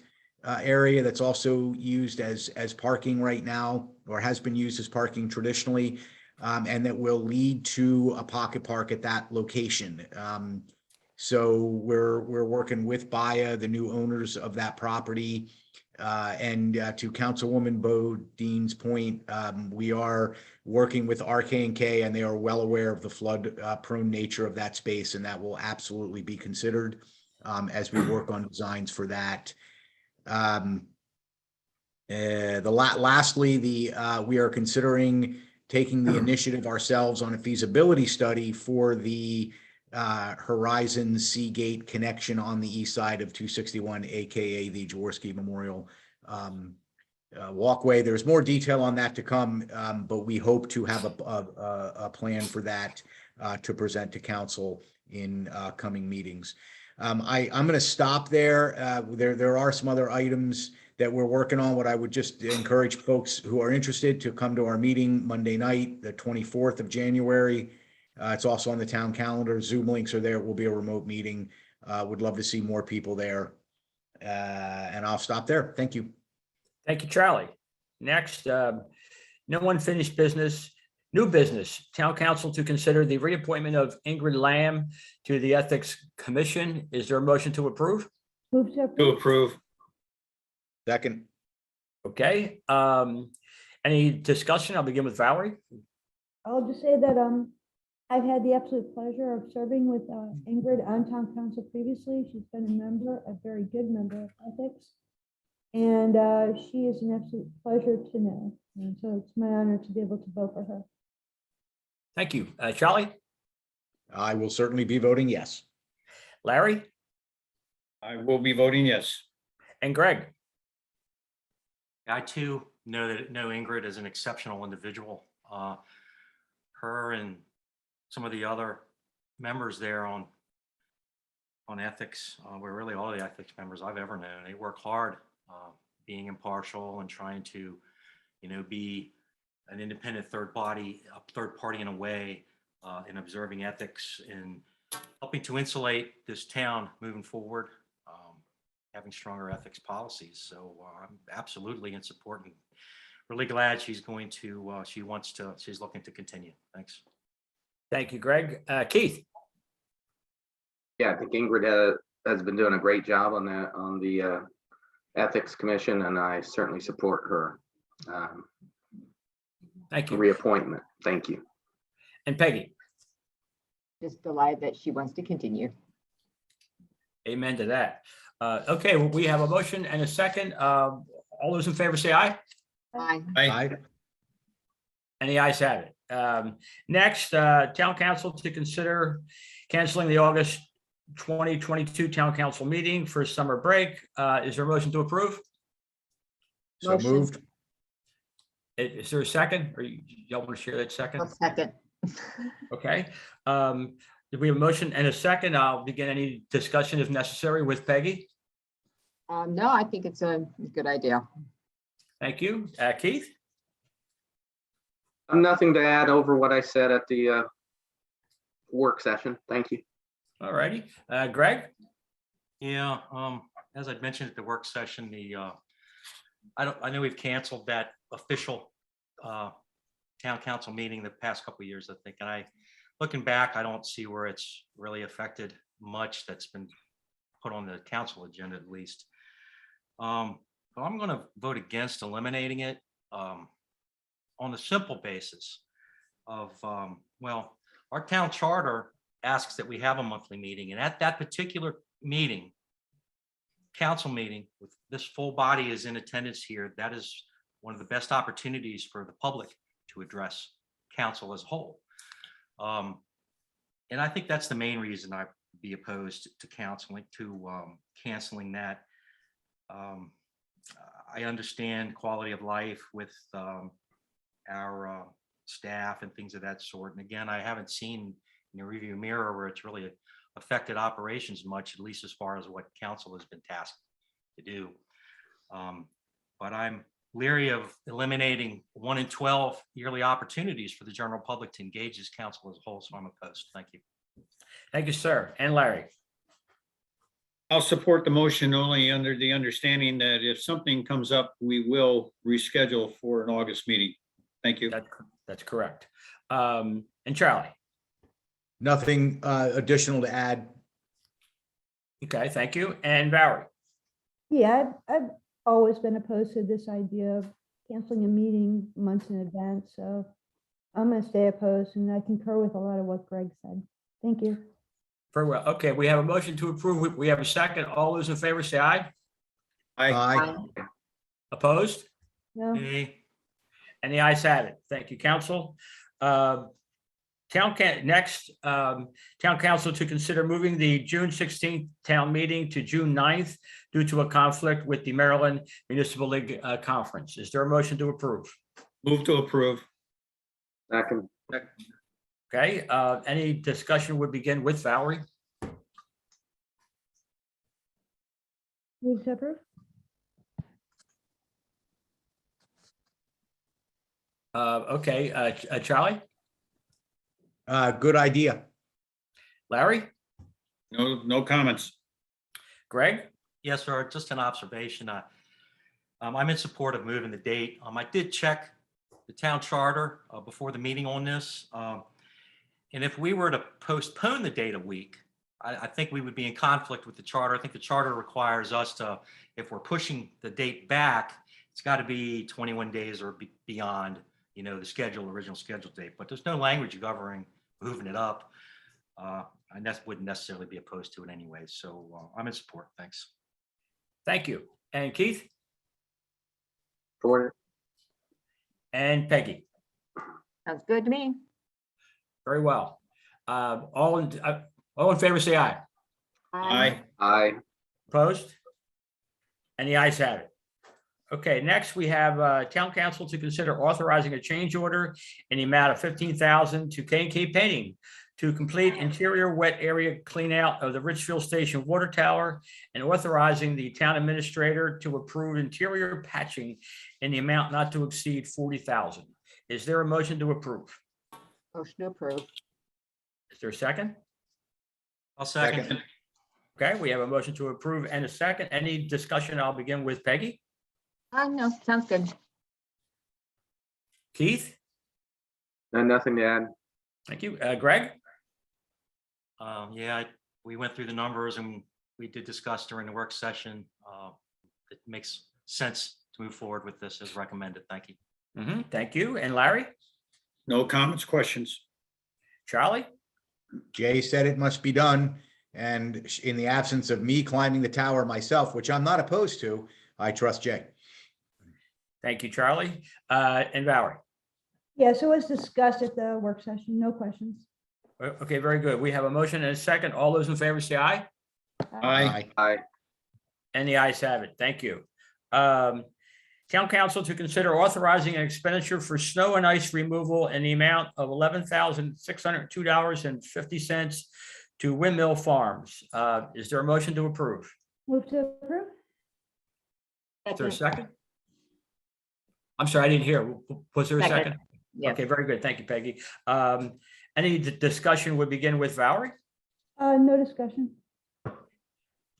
area that's also used as parking right now, or has been used as parking traditionally, and that will lead to a pocket park at that location. So we're working with BAYA, the new owners of that property. And to Councilwoman Bodine's point, we are working with RK&K, and they are well aware of the flood prone nature of that space, and that will absolutely be considered as we work on designs for that. Lastly, we are considering taking the initiative ourselves on a feasibility study for the Horizon Seagate connection on the east side of 261, aka the Jaworski Memorial walkway. There's more detail on that to come, but we hope to have a plan for that to present to council in coming meetings. I'm going to stop there. There are some other items that we're working on. What I would just encourage folks who are interested to come to our meeting Monday night, the 24th of January. It's also on the town calendar. Zoom links are there. It will be a remote meeting. Would love to see more people there. And I'll stop there. Thank you. Thank you, Charlie. Next, no unfinished business. New business, town council to consider the reappointment of Ingrid Lamb to the Ethics Commission. Is there a motion to approve? Move to To approve. approve. Second. Okay. Any discussion? I'll begin with Valerie. I'll just say that I've had the absolute pleasure of serving with Ingrid on town council previously. She's been a very good member of ethics. And she is an absolute pleasure to know. And so it's my honor to be able to vote for her. Thank you. Charlie? I will certainly be voting yes. Larry? I will be voting yes. And Greg? I too know Ingrid as an exceptional individual. Her and some of the other members there on ethics, were really all the ethics members I've ever known. They work hard, being impartial and trying to, be an independent third party in a way, in observing ethics and helping to insulate this town moving forward, having stronger ethics policies. So I'm absolutely in support and really glad she's looking to continue. Thanks. Thank you, Greg. Keith? Yeah, I think Ingrid has been doing a great job on the Ethics Commission, and I certainly support her Thank you. reappointment. Thank you. And Peggy? Just delighted that she wants to continue. Amen to that. Okay, well, we have a motion and a second. All those in favor say aye. Aye. Aye. And the ayes have it. Next, town council to consider canceling the August 2022 town council meeting for summer break. Is there a motion to approve? So Motion. moved. Is there a second? Or y'all want to share that second? I'll second. Okay. If we have a motion and a second, I'll begin any discussion if necessary with Peggy. No, I think it's a good idea. Thank you. Keith? Nothing to add over what I said at the work session. Thank you. All righty. Greg? Yeah, as I mentioned at the work session, I know we've canceled that official town council meeting the past couple of years, I think. And looking back, I don't see where it's really affected much that's been put on the council agenda, at least. But I'm going to vote against eliminating it on the simple basis of, well, our town charter asks that we have a monthly meeting. And at that particular meeting, council meeting, with this full body is in attendance here, that is one of the best opportunities for the public to address council as a whole. And I think that's the main reason I'd be opposed to canceling that. I understand quality of life with our staff and things of that sort. And again, I haven't seen in the review mirror where it's really affected operations much, at least as far as what council has been tasked to do. But I'm leery of eliminating 1 in 12 yearly opportunities for the general public to engage as council as a whole. So I'm opposed. Thank you. Thank you, sir. And Larry? I'll support the motion only under the understanding that if something comes up, we will reschedule for an August meeting. Thank you. That's correct. And Charlie? Nothing additional to add. Okay, thank you. And Valerie? Yeah, I've always been opposed to this idea of canceling a meeting months in advance, so I'm going to stay opposed, and I concur with a lot of what Greg said. Thank you. Very well. Okay, we have a motion to approve. We have a second. All those in favor say aye. Aye. Opposed? No, And the ayes have it. Thank you, council. Town council to consider moving the June 16th town meeting to June 9th due to a conflict with the Maryland Municipal League Conference. Is there a motion to approve? Move to approve. Second. Okay, any discussion would begin with Valerie. move to approve. Okay, Charlie, Good idea. Larry, No comments. Greg? Yes, sir. Just an observation. I'm in support of moving the date. I did check the town charter before the meeting on this. And if we were to postpone the date a week, I think we would be in conflict with the charter. I think the charter requires us to, if we're pushing the date back, it's got to be 21 days or beyond, the original scheduled date. But there's no language governing moving it up. I wouldn't necessarily be opposed to it anyway. So I'm in support. Thanks. Thank you. And Keith? For it. And Peggy? Sounds good to me. Very well. All in favor, say aye. Aye. Aye. Opposed? And the ayes have it. Okay, next we have town council to consider authorizing a change order in the amount of $15,000 to K&K Painting to complete interior wet area clean out of the Richfield Station water tower and authorizing the town administrator to approve interior patching in the amount not to exceed $40,000. Is there a motion to approve? Motion to approve. Is there a second? I'll second. Okay, we have a motion to approve and a second. Any discussion? I'll begin with Peggy. No, sounds good. Keith? No, nothing to add. Thank you. Greg? Yeah, we went through the numbers and we did discuss during the work session. It makes sense to move forward with this as recommended. Thank you. Thank you. And Larry? No comments, questions. Charlie? Jay said it must be done. And in the absence of me climbing the tower myself, which I'm not opposed to, I trust Jay. Thank you, Charlie. And Valerie? Yeah, so as discussed at the work session, no questions. Okay, very good. We have a motion and a second. All those in favor say aye. Aye. Aye. And the ayes have it. Thank you. Town council to consider authorizing an expenditure for snow and ice removal in the amount of $11,602.50 to Windmill Farms. Is there a motion to approve? Move to approve. Is there a second? I'm sorry, I didn't hear. Was there a second? Yeah. Okay, very good. Thank you, Peggy. Any discussion would begin with Valerie? No discussion.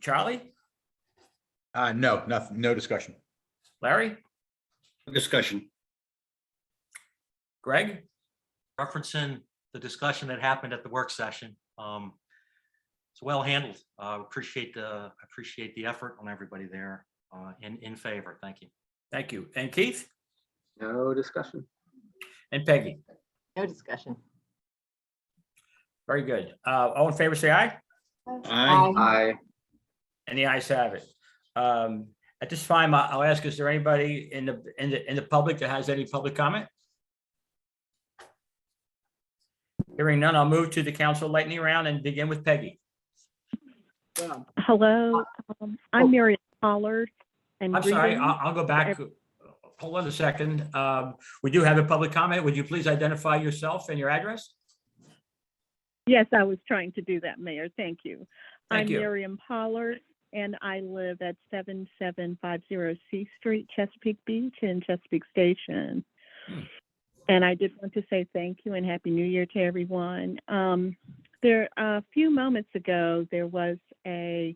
Charlie? No, nothing, no discussion. Larry? Discussion. Greg? Referencing the discussion that happened at the work session. It's well handled. Appreciate the effort on everybody there. In favor. Thank you. Thank you. And Keith? No discussion. And Peggy? No discussion. Very good. All in favor, say aye. Aye. Aye. And the ayes have it. At this time, I'll ask, is there anybody in the public that has any public comment? Hearing none, I'll move to the council lightning round and begin with Peggy. Hello, I'm oh. Mary Pollard. And I'm sorry, greetings. I'll go back. Hold on a second. We do have a public comment. Would you please identify yourself and your address? Yes, I was trying to do that, Mayor. Thank you. Thank I'm you. Miriam Pollard, and I live at 7750 C Street, Chesapeake Beach in Chesapeake Station. And I did want to say thank you and Happy New Year to everyone. There a few moments ago, there was a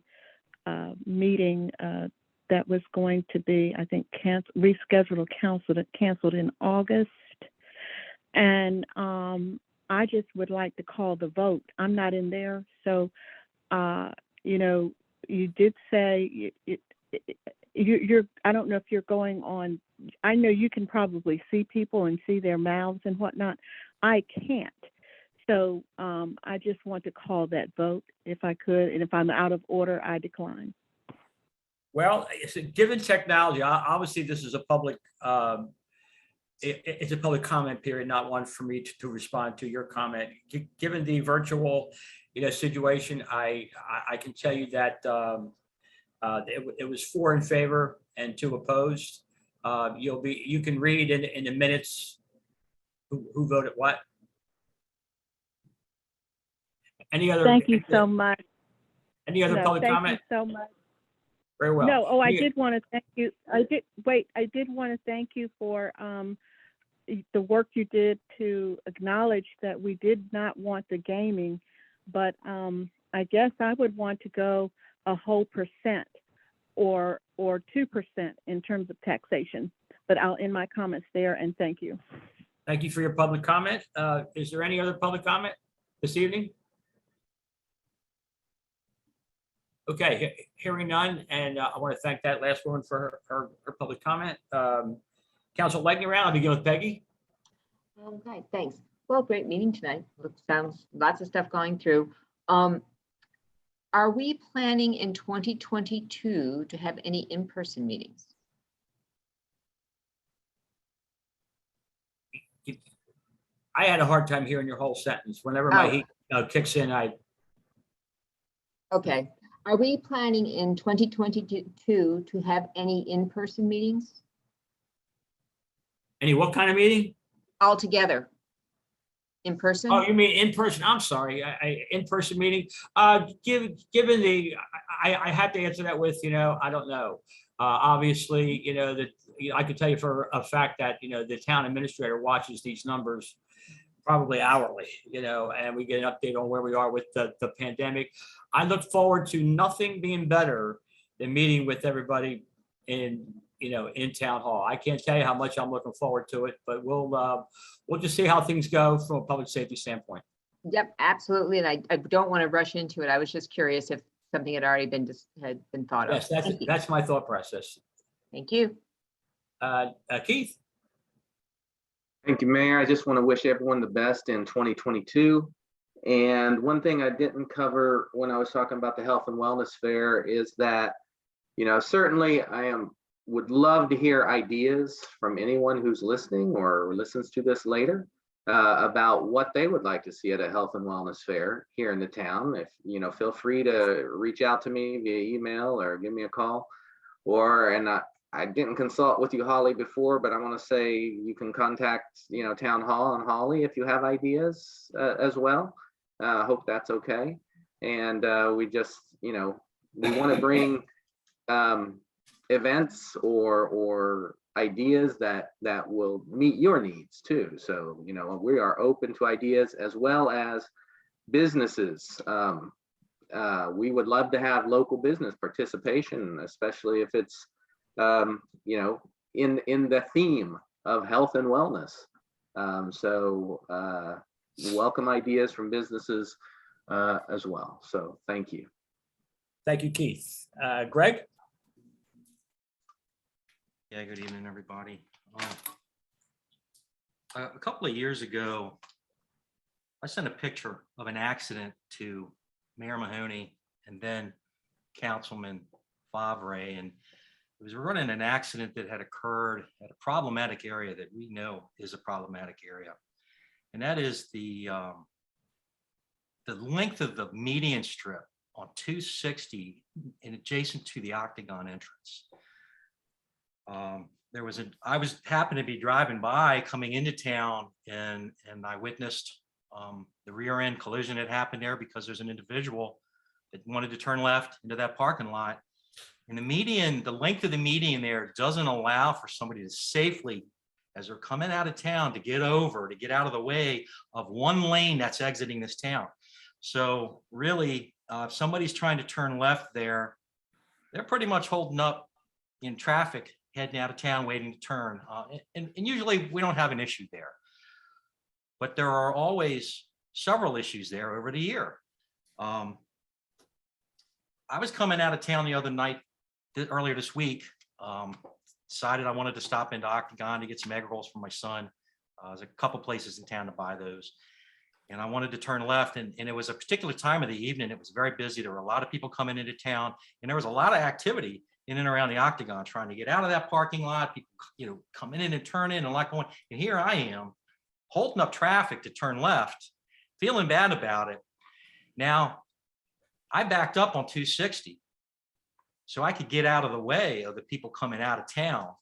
meeting that was going to be, I think, rescheduled or canceled in August. And I just would like to call the vote. I'm not in there. So, you know, you did say you're, I don't know if you're going on, I know you can probably see people and see their mouths and whatnot. I can't. So I just want to call that vote if I could. And if I'm out of order, I decline. Well, given technology, obviously this is a public, it's a public comment period, not one for me to respond to your comment. Given the virtual, situation, I can tell you that it was 4 in favor and 2 opposed. You can read in the minutes who voted what. Any other? Thank you so much. Any other public comment? Thank you so much. Very well. No, I did want to thank you. I did want to thank you for the work you did to acknowledge that we did not want the gaming, but I guess I would want to go a whole % or 2% in terms of taxation. But I'll end my comments there and thank you. Thank you for your public comment. Is there any other public comment this evening? Okay, hearing none, and I want to thank that last woman for her public comment. Council lightning round, I'll begin with Peggy. Okay, thanks. Well, great meeting tonight. Sounds lots of stuff going through. Are we planning in 2022 to have any in-person meetings? I had a hard time hearing your whole sentence. Whenever my heat kicks in, Okay. Are we planning in 2022 to have any in-person meetings what kind of meeting? altogether? In person? Oh, you mean in person? I'm sorry, in-person meeting. Given the, I have to answer that with, I don't know. Obviously, I can tell you for a fact that, the town administrator watches these numbers probably hourly, and we get an update on where we are with the pandemic. I look forward to nothing being better than meeting with everybody in town hall. I can't tell you how much I'm looking forward to it, but we'll just see how things go from a public safety standpoint. Yep, absolutely. And I don't want to rush into it. I was just curious if something had already been thought of. Yes, that's my thought process. Thank you. Keith? Thank you, Mayor. I just want to wish everyone the best in 2022. And one thing I didn't cover when I was talking about the Health and Wellness Fair is that, certainly would love to hear ideas from anyone who's listening or listens to this later about what they would like to see at a Health and Wellness Fair here in the town. If, feel free to reach out to me via email or give me a call. I didn't consult with you, Holly, before, but I want to say you can contact, Town Hall and Holly if you have ideas as well. Hope that's okay. And we just, we want to bring events or ideas that will meet your needs too. So, we are open to ideas as well as businesses. We would love to have local business participation, especially if it's in the theme of health and wellness. Welcome ideas from businesses as well. So thank you. Thank you, Keith. Greg? Yeah, good evening, everybody. A couple of years ago, I sent a picture of an accident to Mayor Mahoney and then Councilman Favre, and it was running an accident that had occurred at a problematic area that we know is a problematic area. And that is the the length of the median strip on 260 and adjacent to the Octagon entrance. I happened to be driving by coming into town and I witnessed the rear end collision that happened there because there's an individual that wanted to turn left into that parking lot. And the length of the median there doesn't allow for somebody to safely, as they're coming out of town, to get out of the way of one lane that's exiting this town. So really, if somebody's trying to turn left there, they're pretty much holding up in traffic heading out of town, waiting to turn. And usually we don't have an issue there. But there are always several issues there over the year. I was coming out of town the other night, earlier this week, decided I wanted to stop into Octagon to get some egg rolls for my son. There's a couple places in town to buy those. And I wanted to turn left, and it was a particular time of the evening. It was very busy. There were a lot of people coming into town, and there was a lot of activity in and around the Octagon trying to get out of that parking lot. People, coming in and turning and a lot going. And here I am holding up traffic to turn left, feeling bad about it. Now, I backed up on 260 so I could get out of the way of the people coming out of town.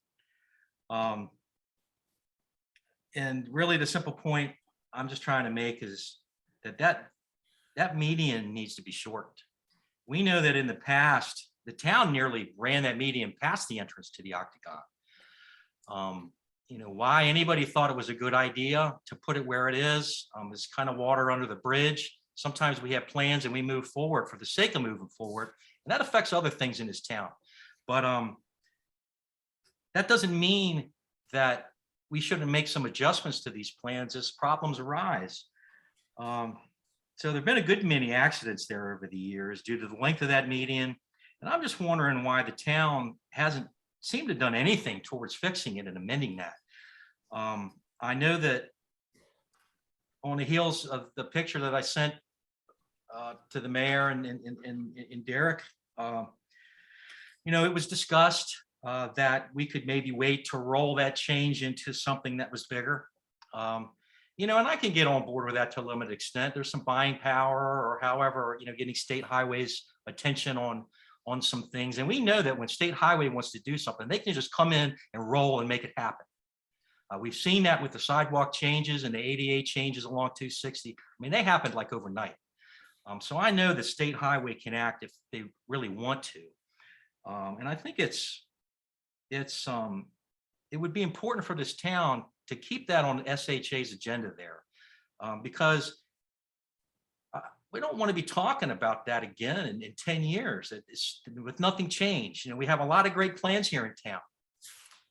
And really the simple point I'm just trying to make is that median needs to be shortened. We know that in the past, the town nearly ran that median past the entrance to the Octagon. Why anybody thought it was a good idea to put it where it is kind of water under the bridge. Sometimes we have plans and we move forward for the sake of moving forward, and that affects other things in this town. But that doesn't mean that we shouldn't make some adjustments to these plans as problems arise. So there've been a good many accidents there over the years due to the length of that median. And I'm just wondering why the town hasn't seemed to have done anything towards fixing it and amending that. I know that on the heels of the picture that I sent to the mayor and Derek, it was discussed that we could maybe wait to roll that change into something that was bigger. And I can get on board with that to a limited extent. There's some buying power, or however, getting state highways attention on some things. And we know that when state highway wants to do something, they can just come in and roll and make it happen. We've seen that with the sidewalk changes and the ADA changes along 260. They happened like overnight. So I know that state highway can act if they really want to. And I think it would be important for this town to keep that on SHA's agenda there, because we don't want to be talking about that again in 10 years with nothing changed. We have a lot of great plans here in town,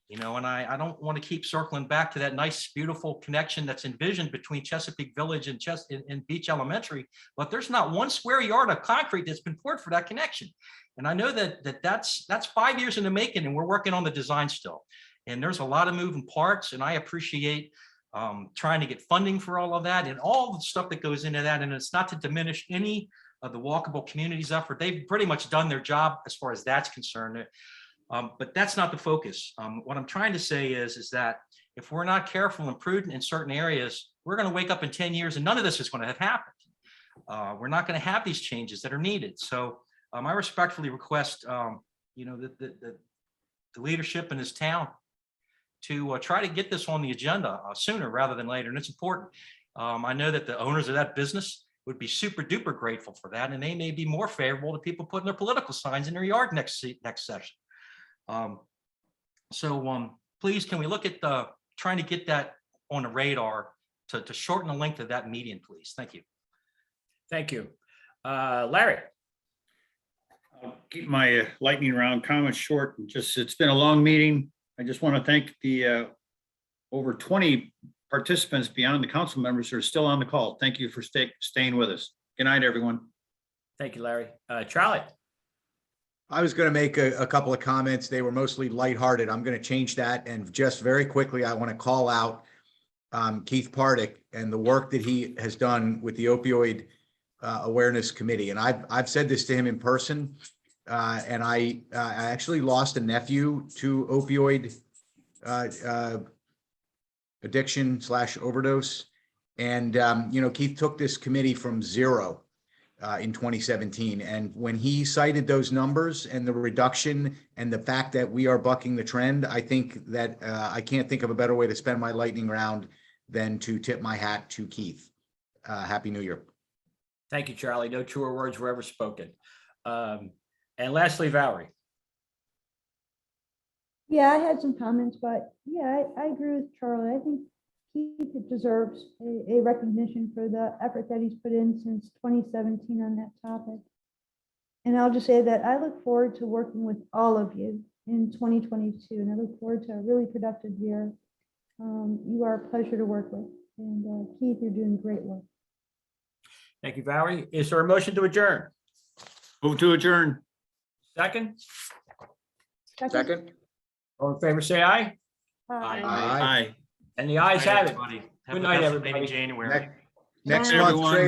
and I don't want to keep circling back to that nice, beautiful connection that's envisioned between Chesapeake Village and Beach Elementary, but there's not one square yard of concrete that's been poured for that connection. And I know that's 5 years in the making, and we're working on the design still. And there's a lot of moving parts, and I appreciate trying to get funding for all of that and all the stuff that goes into that. And it's not to diminish any of the walkable communities effort. They've pretty much done their job as far as that's concerned. But that's not the focus. What I'm trying to say is that if we're not careful and prudent in certain areas, we're going to wake up in 10 years and none of this is going to have happened. We're not going to have these changes that are needed. So I respectfully request, the leadership in this town to try to get this on the agenda sooner rather than later. And it's important. I know that the owners of that business would be super duper grateful for that. And they may be more favorable to people putting their political signs in their yard next session. So please, can we look at trying to get that on the radar to shorten the length of that median, please? Thank you. Thank you. Larry. I'll keep my lightning round comments short. It's been a long meeting. I just want to thank the over 20 participants beyond the council members who are still on the call. Thank you for staying with us. Good night, everyone. Thank you, Larry. Charlie. I was going to make a couple of comments. They were mostly lighthearted. I'm going to change that. And just very quickly, I want to call out Keith Pardick and the work that he has done with the opioid awareness committee. And I've said this to him in person. And I actually lost a nephew to opioid addiction / overdose. And, Keith took this committee from zero in 2017. And when he cited those numbers and the reduction and the fact that we are bucking the trend, I think that I can't think of a better way to spend my lightning round than to tip my hat to Keith. Happy New Year. Thank you, Charlie. No truer words were ever spoken. And lastly, Valerie. Yeah, I had some comments, but yeah, I agree with Charlie. I think Keith deserves a recognition for the effort that he's put in since 2017 on that topic. And I'll just say that I look forward to working with all of you in 2022, and I look forward to a really productive year. You are a pleasure to work with, and Keith, you're doing great work. Thank you, Valerie. Is there a motion to adjourn? Move to adjourn. Second? Second. All in favor, say aye. Aye. And the ayes have it. Everybody. Have Good a night, fascinating everybody. January. Next Hey, month, everyone. trade